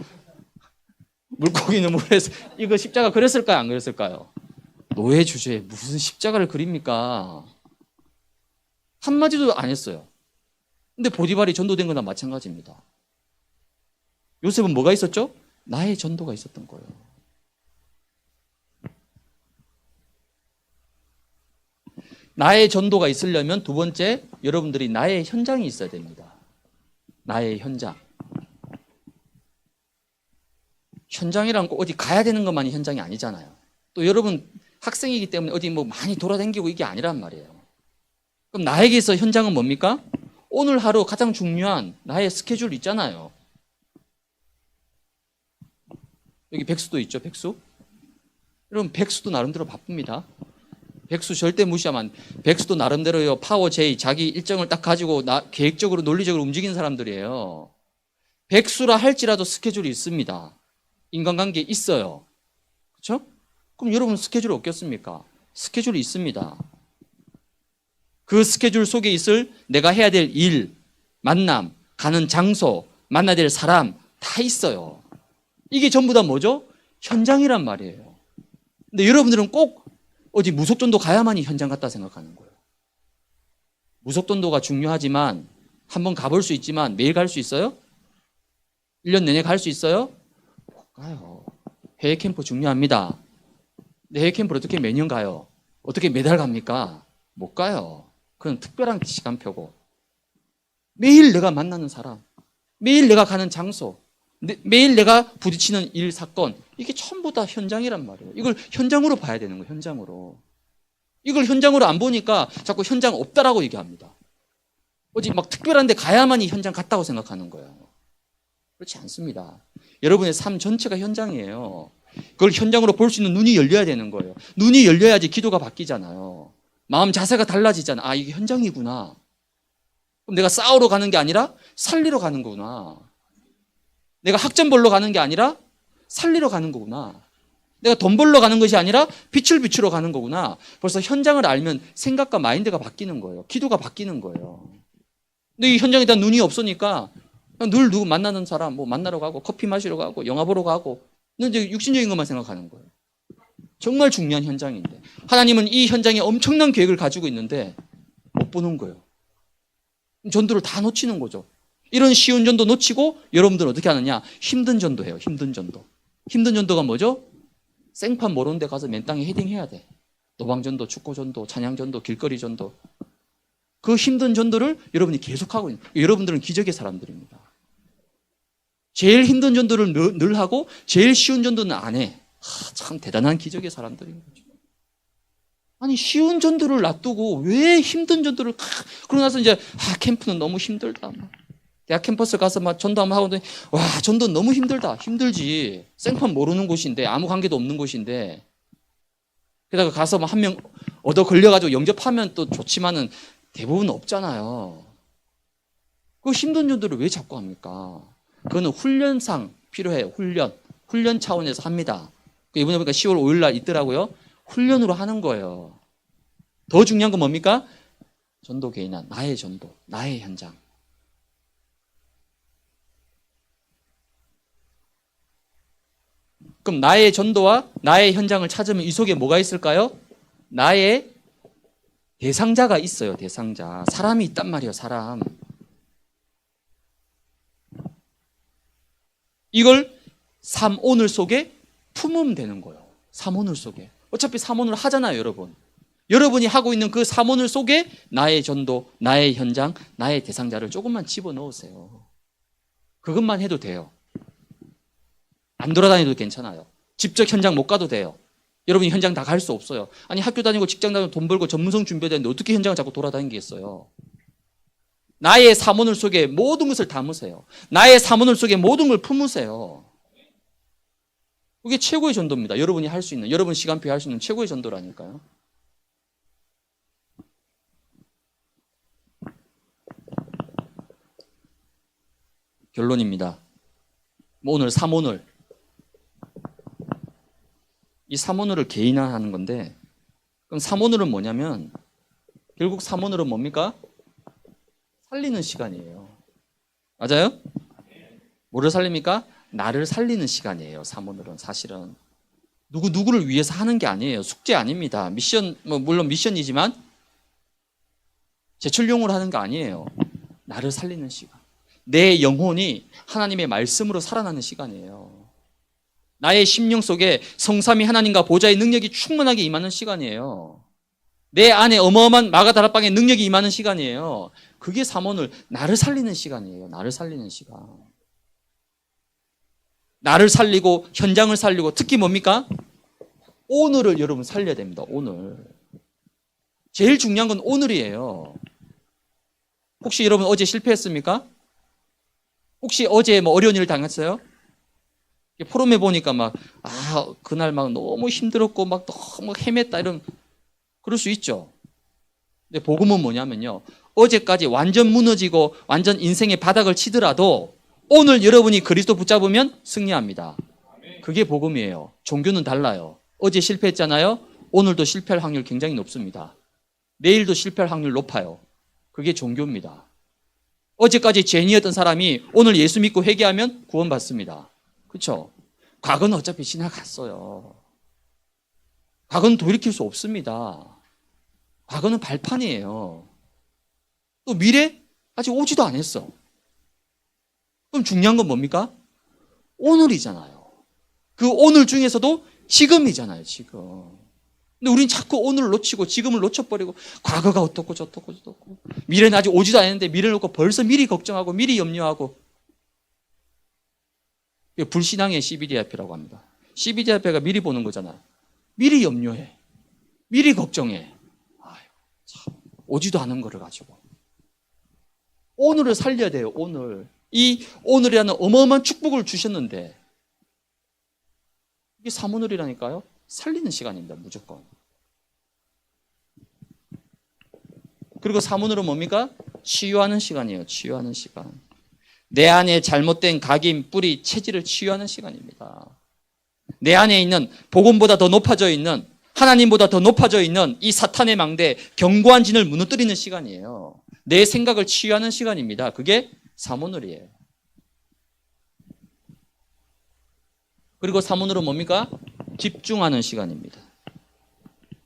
물고기는 물에서, 이거 십자가 그렸을까요? 안 그렸을까요? 노예 주제에 무슨 십자가를 그립니까? 한마디도 안 했어요. 근데 보디발이 전도된 거나 마찬가지입니다. 요셉은 뭐가 있었죠? 나의 전도가 있었던 거예요. 나의 전도가 있으려면 두 번째, 여러분들이 나의 현장이 있어야 됩니다. 나의 현장. 현장이란 꼭 어디 가야 되는 것만이 현장이 아니잖아요. 또 여러분 학생이기 때문에 어디 많이 돌아다니고 이게 아니란 말이에요. 그럼 나에게서 현장은 뭡니까? 오늘 하루 가장 중요한 나의 스케줄 있잖아요. 여기 백수도 있죠, 백수? 여러분 백수도 나름대로 바쁩니다. 백수 절대 무시하면 백수도 나름대로요. 파워 J 자기 일정을 딱 가지고 계획적으로 논리적으로 움직이는 사람들이에요. 백수라 할지라도 스케줄이 있습니다. 인간관계 있어요. 그렇죠? 그럼 여러분 스케줄이 없겠습니까? 스케줄이 있습니다. 그 스케줄 속에 있을 내가 해야 될 일, 만남, 가는 장소, 만나야 될 사람 다 있어요. 이게 전부 다 뭐죠? 현장이란 말이에요. 근데 여러분들은 꼭 어디 무속전도 가야만이 현장 같다 생각하는 거예요. 무속전도가 중요하지만 한번 가볼 수 있지만 매일 갈 수 있어요? 1년 내내 갈 수 있어요? 못 가요. 해외 캠프 중요합니다. 근데 해외 캠프를 어떻게 매년 가요? 어떻게 매달 갑니까? 못 가요. 그건 특별한 시간표고. 매일 내가 만나는 사람, 매일 내가 가는 장소, 매일 내가 부딪히는 일, 사건, 이게 전부 다 현장이란 말이에요. 이걸 현장으로 봐야 되는 거예요. 현장으로. 이걸 현장으로 안 보니까 자꾸 현장 없다라고 얘기합니다. 어디 막 특별한 데 가야만이 현장 같다고 생각하는 거예요. 그렇지 않습니다. 여러분의 삶 전체가 현장이에요. 그걸 현장으로 볼 수 있는 눈이 열려야 되는 거예요. 눈이 열려야지 기도가 바뀌잖아요. 마음 자세가 달라지잖아. 아, 이게 현장이구나. 그럼 내가 싸우러 가는 게 아니라 살리러 가는 거구나. 내가 학점 벌러 가는 게 아니라 살리러 가는 거구나. 내가 돈 벌러 가는 것이 아니라 빛을 비추러 가는 거구나. 벌써 현장을 알면 생각과 마인드가 바뀌는 거예요. 기도가 바뀌는 거예요. 근데 이 현장에 대한 눈이 없으니까 늘 누구 만나는 사람 뭐 만나러 가고 커피 마시러 가고 영화 보러 가고 이제 육신적인 것만 생각하는 거예요. 정말 중요한 현장인데 하나님은 이 현장에 엄청난 계획을 가지고 있는데 못 보는 거예요. 전도를 다 놓치는 거죠. 이런 쉬운 전도 놓치고 여러분들은 어떻게 하느냐? 힘든 전도해요. 힘든 전도. 힘든 전도가 뭐죠? 생판 모르는 데 가서 맨 땅에 헤딩해야 돼. 노방전도, 축구전도, 찬양전도, 길거리 전도. 그 힘든 전도를 여러분이 계속하고 있는 거예요. 여러분들은 기적의 사람들입니다. 제일 힘든 전도를 늘 하고 제일 쉬운 전도는 안 해. 참 대단한 기적의 사람들인 거죠. 아니 쉬운 전도를 놔두고 왜 힘든 전도를 그러고 나서 이제 캠프는 너무 힘들다. 대학 캠퍼스 가서 막 전도 한번 하고 와 전도 너무 힘들다. 힘들지. 생판 모르는 곳인데 아무 관계도 없는 곳인데 게다가 가서 한 명 얻어 걸려가지고 영접하면 또 좋지만은 대부분 없잖아요. 그 힘든 전도를 왜 자꾸 합니까? 그거는 훈련상 필요해요. 훈련 차원에서 합니다. 이번에 보니까 10월 5일 날 있더라고요. 훈련으로 하는 거예요. 더 중요한 건 뭡니까? 전도 개인화, 나의 전도, 나의 현장. 그럼 나의 전도와 나의 현장을 찾으면 이 속에 뭐가 있을까요? 나의 대상자가 있어요. 대상자. 사람이 있단 말이에요. 사람. 이걸 삼오늘 속에 품으면 되는 거예요. 삼오늘 속에. 어차피 삼오늘 하잖아요, 여러분. 여러분이 하고 있는 그 삼오늘 속에 나의 전도, 나의 현장, 나의 대상자를 조금만 집어넣으세요. 그것만 해도 돼요. 안 돌아다녀도 괜찮아요. 직접 현장 못 가도 돼요. 여러분이 현장 다 갈 수 없어요. 아니 학교 다니고 직장 다니고 돈 벌고 전문성 준비해야 되는데 어떻게 현장을 자꾸 돌아다니겠어요. 나의 삼오늘 속에 모든 것을 담으세요. 나의 삼오늘 속에 모든 걸 품으세요. 그게 최고의 전도입니다. 여러분이 할 수 있는, 여러분 시간표에 할 수 있는 최고의 전도라니까요. 결론입니다. 오늘 삼오늘. 이 삼오늘을 개인화하는 건데, 그럼 삼오늘은 뭐냐면, 결국 삼오늘은 뭡니까? 살리는 시간이에요. 맞아요? 뭐를 살립니까? 나를 살리는 시간이에요. 삼오늘은 사실은. 누구를 위해서 하는 게 아니에요. 숙제 아닙니다. 미션, 물론 미션이지만, 제출용으로 하는 게 아니에요. 나를 살리는 시간. 내 영혼이 하나님의 말씀으로 살아나는 시간이에요. 나의 심령 속에 성삼위 하나님과 보좌의 능력이 충만하게 임하는 시간이에요. 내 안에 어마어마한 마가다락방의 능력이 임하는 시간이에요. 그게 삼오늘 나를 살리는 시간이에요. 나를 살리는 시간. 나를 살리고 현장을 살리고 특히 뭡니까? 오늘을 여러분 살려야 됩니다. 오늘. 제일 중요한 건 오늘이에요. 혹시 여러분 어제 실패했습니까? 혹시 어제 어려운 일을 당했어요? 포럼에 보니까 그날 너무 힘들었고 너무 헤맸다 이런 그럴 수 있죠. 근데 복음은 뭐냐면요. 어제까지 완전 무너지고 완전 인생의 바닥을 치더라도 오늘 여러분이 그리스도 붙잡으면 승리합니다. 그게 복음이에요. 종교는 달라요. 어제 실패했잖아요. 오늘도 실패할 확률 굉장히 높습니다. 내일도 실패할 확률 높아요. 그게 종교입니다. 어제까지 죄인이었던 사람이 오늘 예수 믿고 회개하면 구원받습니다. 그렇죠? 과거는 어차피 지나갔어요. 과거는 돌이킬 수 없습니다. 과거는 발판이에요. 또 미래? 아직 오지도 않았어. 그럼 중요한 건 뭡니까? 오늘이잖아요. 그 오늘 중에서도 지금이잖아요, 지금. 근데 우린 자꾸 오늘을 놓치고 지금을 놓쳐버리고 과거가 어떻고 저떻고 저떻고 미래는 아직 오지도 않았는데 미래를 놓고 벌써 미리 걱정하고 미리 염려하고. 이게 불신앙의 CBDIP라고 합니다. CBDIP가 미리 보는 거잖아요. 미리 염려해. 미리 걱정해. 아유, 참, 오지도 않은 거를 가지고. 오늘을 살려야 돼요. 오늘. 이 오늘이라는 어마어마한 축복을 주셨는데 이게 사모늘이라니까요. 살리는 시간입니다. 무조건. 그리고 사모늘은 뭡니까? 치유하는 시간이에요. 치유하는 시간. 내 안에 잘못된 각인, 뿌리, 체질을 치유하는 시간입니다. 내 안에 있는 복음보다 더 높아져 있는 하나님보다 더 높아져 있는 이 사탄의 망대, 견고한 진을 무너뜨리는 시간이에요. 내 생각을 치유하는 시간입니다. 그게 사모늘이에요. 그리고 사모늘은 뭡니까? 집중하는 시간입니다.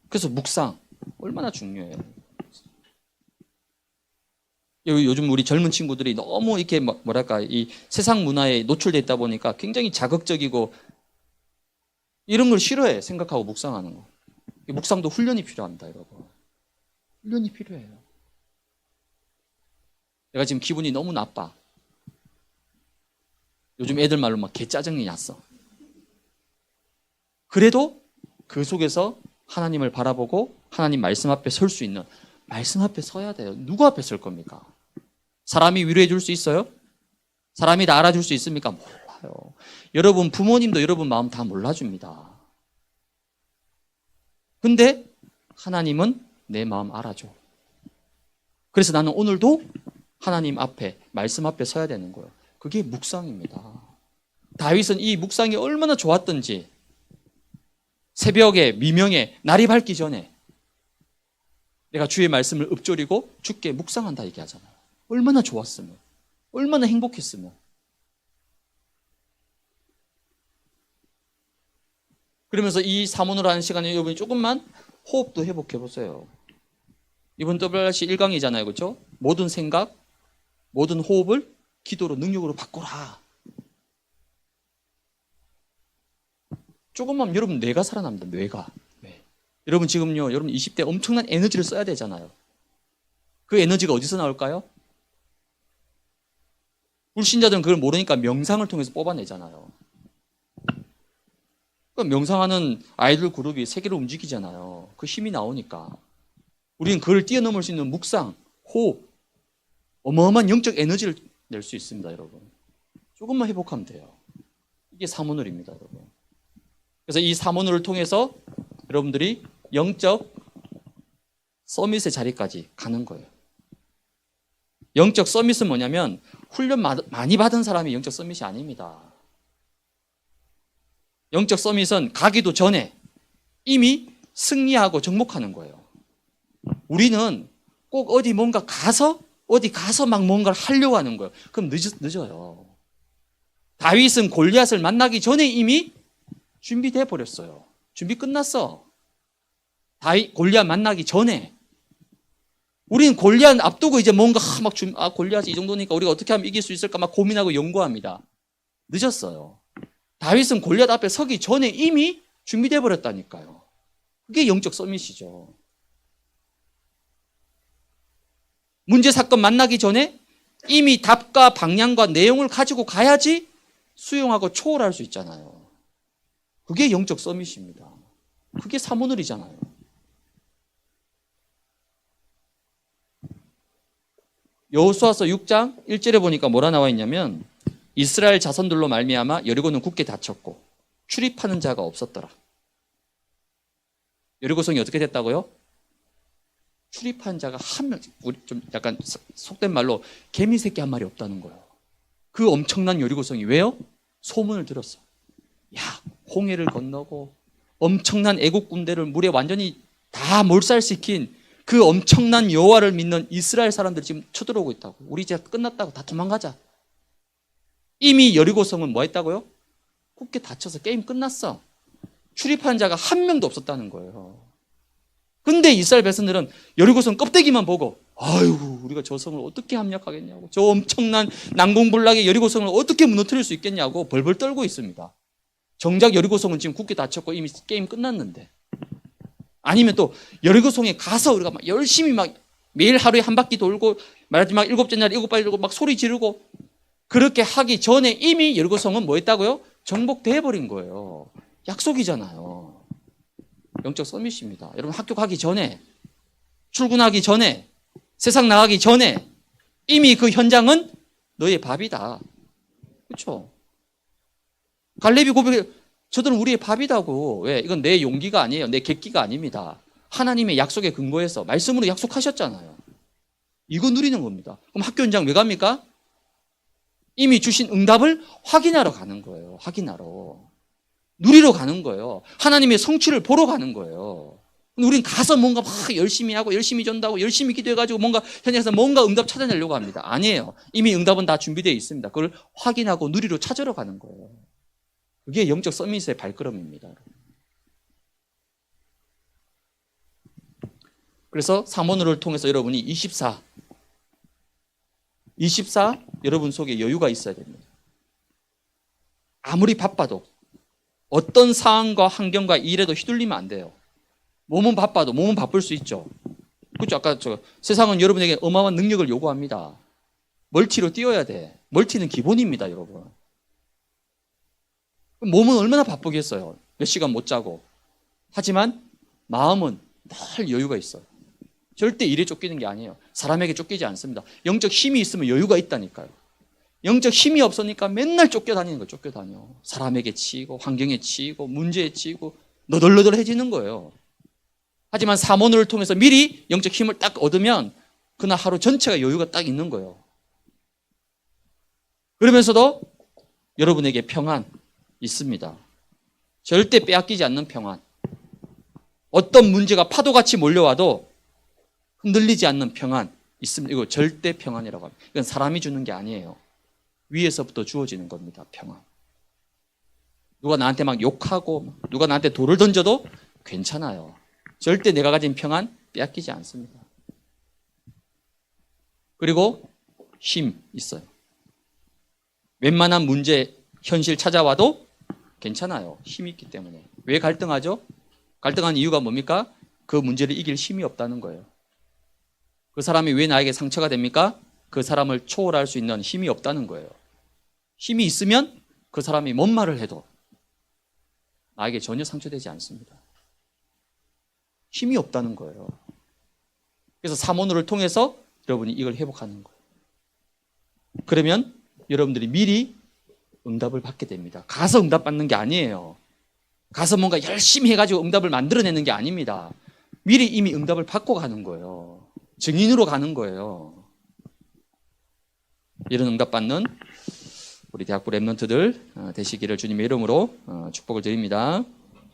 그래서 묵상 얼마나 중요해요. 요즘 우리 젊은 친구들이 너무 이렇게 뭐랄까 이 세상 문화에 노출돼 있다 보니까 굉장히 자극적이고 이런 걸 싫어해. 생각하고 묵상하는 거. 묵상도 훈련이 필요합니다, 여러분. 훈련이 필요해요. 내가 지금 기분이 너무 나빠. 요즘 애들 말로 막 개짜증이 났어. 그래도 그 속에서 하나님을 바라보고 하나님 말씀 앞에 설 수 있는, 말씀 앞에 서야 돼요. 누구 앞에 설 겁니까? 사람이 위로해 줄 수 있어요? 사람이 나 알아줄 수 있습니까? 몰라요. 여러분 부모님도 여러분 마음 다 몰라줍니다. 근데 하나님은 내 마음 알아줘. 그래서 나는 오늘도 하나님 앞에, 말씀 앞에 서야 되는 거예요. 그게 묵상입니다. 다윗은 이 묵상이 얼마나 좋았던지 새벽에, 미명에, 날이 밝기 전에 내가 주의 말씀을 읊조리고 주께 묵상한다 얘기하잖아요. 얼마나 좋았으면, 얼마나 행복했으면. 그러면서 이 사모늘 하는 시간에 여러분이 조금만 호흡도 회복해 보세요. 이번 WRC 1강이잖아요. 그렇죠? 모든 생각, 모든 호흡을 기도로, 능력으로 바꾸라. 조금만 여러분 뇌가 살아납니다. 뇌가. 네. 여러분 지금요, 여러분 20대 엄청난 에너지를 써야 되잖아요. 그 에너지가 어디서 나올까요? 불신자들은 그걸 모르니까 명상을 통해서 뽑아내잖아요. 그러니까 명상하는 아이들 그룹이 세계를 움직이잖아요. 그 힘이 나오니까. 우리는 그걸 뛰어넘을 수 있는 묵상, 호흡, 어마어마한 영적 에너지를 낼 수 있습니다, 여러분. 조금만 회복하면 돼요. 이게 사모늘입니다, 여러분. 그래서 이 사모늘을 통해서 여러분들이 영적 서밋의 자리까지 가는 거예요. 영적 서밋은 뭐냐면 훈련 많이 받은 사람이 영적 서밋이 아닙니다. 영적 서밋은 가기도 전에 이미 승리하고 정복하는 거예요. 우리는 꼭 어디 가서 막 뭔가를 하려고 하는 거예요. 그럼 늦어요. 다윗은 골리앗을 만나기 전에 이미 준비돼 버렸어요. 준비 끝났어. 골리앗 만나기 전에. 우리는 골리앗 앞두고 이제 뭔가 골리앗이 이 정도니까 우리가 어떻게 하면 이길 수 있을까 막 고민하고 연구합니다. 늦었어요. 다윗은 골리앗 앞에 서기 전에 이미 준비돼 버렸다니까요. 그게 영적 서밋이죠. 문제 사건 만나기 전에 이미 답과 방향과 내용을 가지고 가야지 수용하고 초월할 수 있잖아요. 그게 영적 서밋입니다. 그게 사모늘이잖아요. 여호수아서 6장 1절에 보니까 뭐라 나와 있냐면 이스라엘 자손들로 말미암아 여리고는 굳게 닫혔고 출입하는 자가 없었더라. 여리고성이 어떻게 됐다고요? 출입한 자가 한 명, 좀 약간 속된 말로 개미 새끼 한 마리 없다는 거예요. 그 엄청난 여리고성이 왜요? 소문을 들었어. 야, 홍해를 건너고 엄청난 애국 군대를 물에 완전히 다 몰살시킨 그 엄청난 여호와를 믿는 이스라엘 사람들이 지금 쳐들어오고 있다고. 우리 이제 끝났다고 다 도망가자. 이미 여리고성은 뭐 했다고요? 굳게 닫혀서 게임 끝났어. 출입한 자가 한 명도 없었다는 거예요. 근데 이스라엘 백성들은 여리고성 껍데기만 보고 아유 우리가 저 성을 어떻게 함락하겠냐고, 저 엄청난 난공불락의 여리고성을 어떻게 무너뜨릴 수 있겠냐고 벌벌 떨고 있습니다. 정작 여리고성은 지금 굳게 닫혔고 이미 게임 끝났는데. 아니면 또 여리고성에 가서 우리가 막 열심히 막 매일 하루에 한 바퀴 돌고 마지막 일곱째 날 일곱 바퀴 돌고 막 소리 지르고 그렇게 하기 전에 이미 여리고성은 뭐 했다고요? 정복돼 버린 거예요. 약속이잖아요. 영적 서밋입니다. 여러분 학교 가기 전에, 출근하기 전에, 세상 나가기 전에 이미 그 현장은 너의 밥이다. 그렇죠? 갈렙이 고백해, 저들은 우리의 밥이다고. 왜? 이건 내 용기가 아니에요. 내 객기가 아닙니다. 하나님의 약속에 근거해서 말씀으로 약속하셨잖아요. 이거 누리는 겁니다. 그럼 학교 현장 왜 갑니까? 이미 주신 응답을 확인하러 가는 거예요. 확인하러. 누리러 가는 거예요. 하나님의 성취를 보러 가는 거예요. 우린 가서 뭔가 막 열심히 하고 열심히 전다고 열심히 기도해가지고 뭔가 현장에서 뭔가 응답 찾아내려고 합니다. 아니에요. 이미 응답은 다 준비되어 있습니다. 그걸 확인하고 누리러 찾으러 가는 거예요. 그게 영적 서밋의 발걸음입니다. 그래서 사모노를 통해서 여러분이 24 여러분 속에 여유가 있어야 됩니다. 아무리 바빠도 어떤 상황과 환경과 일에도 휘둘리면 안 돼요. 몸은 바빠도 몸은 바쁠 수 있죠. 그렇죠? 아까 세상은 여러분에게 어마어마한 능력을 요구합니다. 멀티로 뛰어야 돼. 멀티는 기본입니다, 여러분. 몸은 얼마나 바쁘겠어요. 몇 시간 못 자고. 하지만 마음은 늘 여유가 있어요. 절대 일에 쫓기는 게 아니에요. 사람에게 쫓기지 않습니다. 영적 힘이 있으면 여유가 있다니까요. 영적 힘이 없으니까 맨날 쫓겨다니는 거예요. 쫓겨다녀. 사람에게 치이고 환경에 치이고 문제에 치이고 너덜너덜해지는 거예요. 하지만 사모노를 통해서 미리 영적 힘을 딱 얻으면 그날 하루 전체가 여유가 딱 있는 거예요. 그러면서도 여러분에게 평안 있습니다. 절대 빼앗기지 않는 평안. 어떤 문제가 파도같이 몰려와도 흔들리지 않는 평안 있습니다. 이거 절대 평안이라고 합니다. 이건 사람이 주는 게 아니에요. 위에서부터 주어지는 겁니다. 평안. 누가 나한테 막 욕하고 누가 나한테 돌을 던져도 괜찮아요. 절대 내가 가진 평안 빼앗기지 않습니다. 그리고 힘 있어요. 웬만한 문제, 현실 찾아와도 괜찮아요. 힘이 있기 때문에. 왜 갈등하죠? 갈등하는 이유가 뭡니까? 그 문제를 이길 힘이 없다는 거예요. 그 사람이 왜 나에게 상처가 됩니까? 그 사람을 초월할 수 있는 힘이 없다는 거예요. 힘이 있으면 그 사람이 뭔 말을 해도 나에게 전혀 상처되지 않습니다. 힘이 없다는 거예요. 그래서 사모노를 통해서 여러분이 이걸 회복하는 거예요. 그러면 여러분들이 미리 응답을 받게 됩니다. 가서 응답 받는 게 아니에요. 가서 뭔가 열심히 해가지고 응답을 만들어내는 게 아닙니다. 미리 이미 응답을 받고 가는 거예요. 증인으로 가는 거예요. 이런 응답 받는 우리 대학부 랩런트들 되시기를 주님의 이름으로 축복을 드립니다.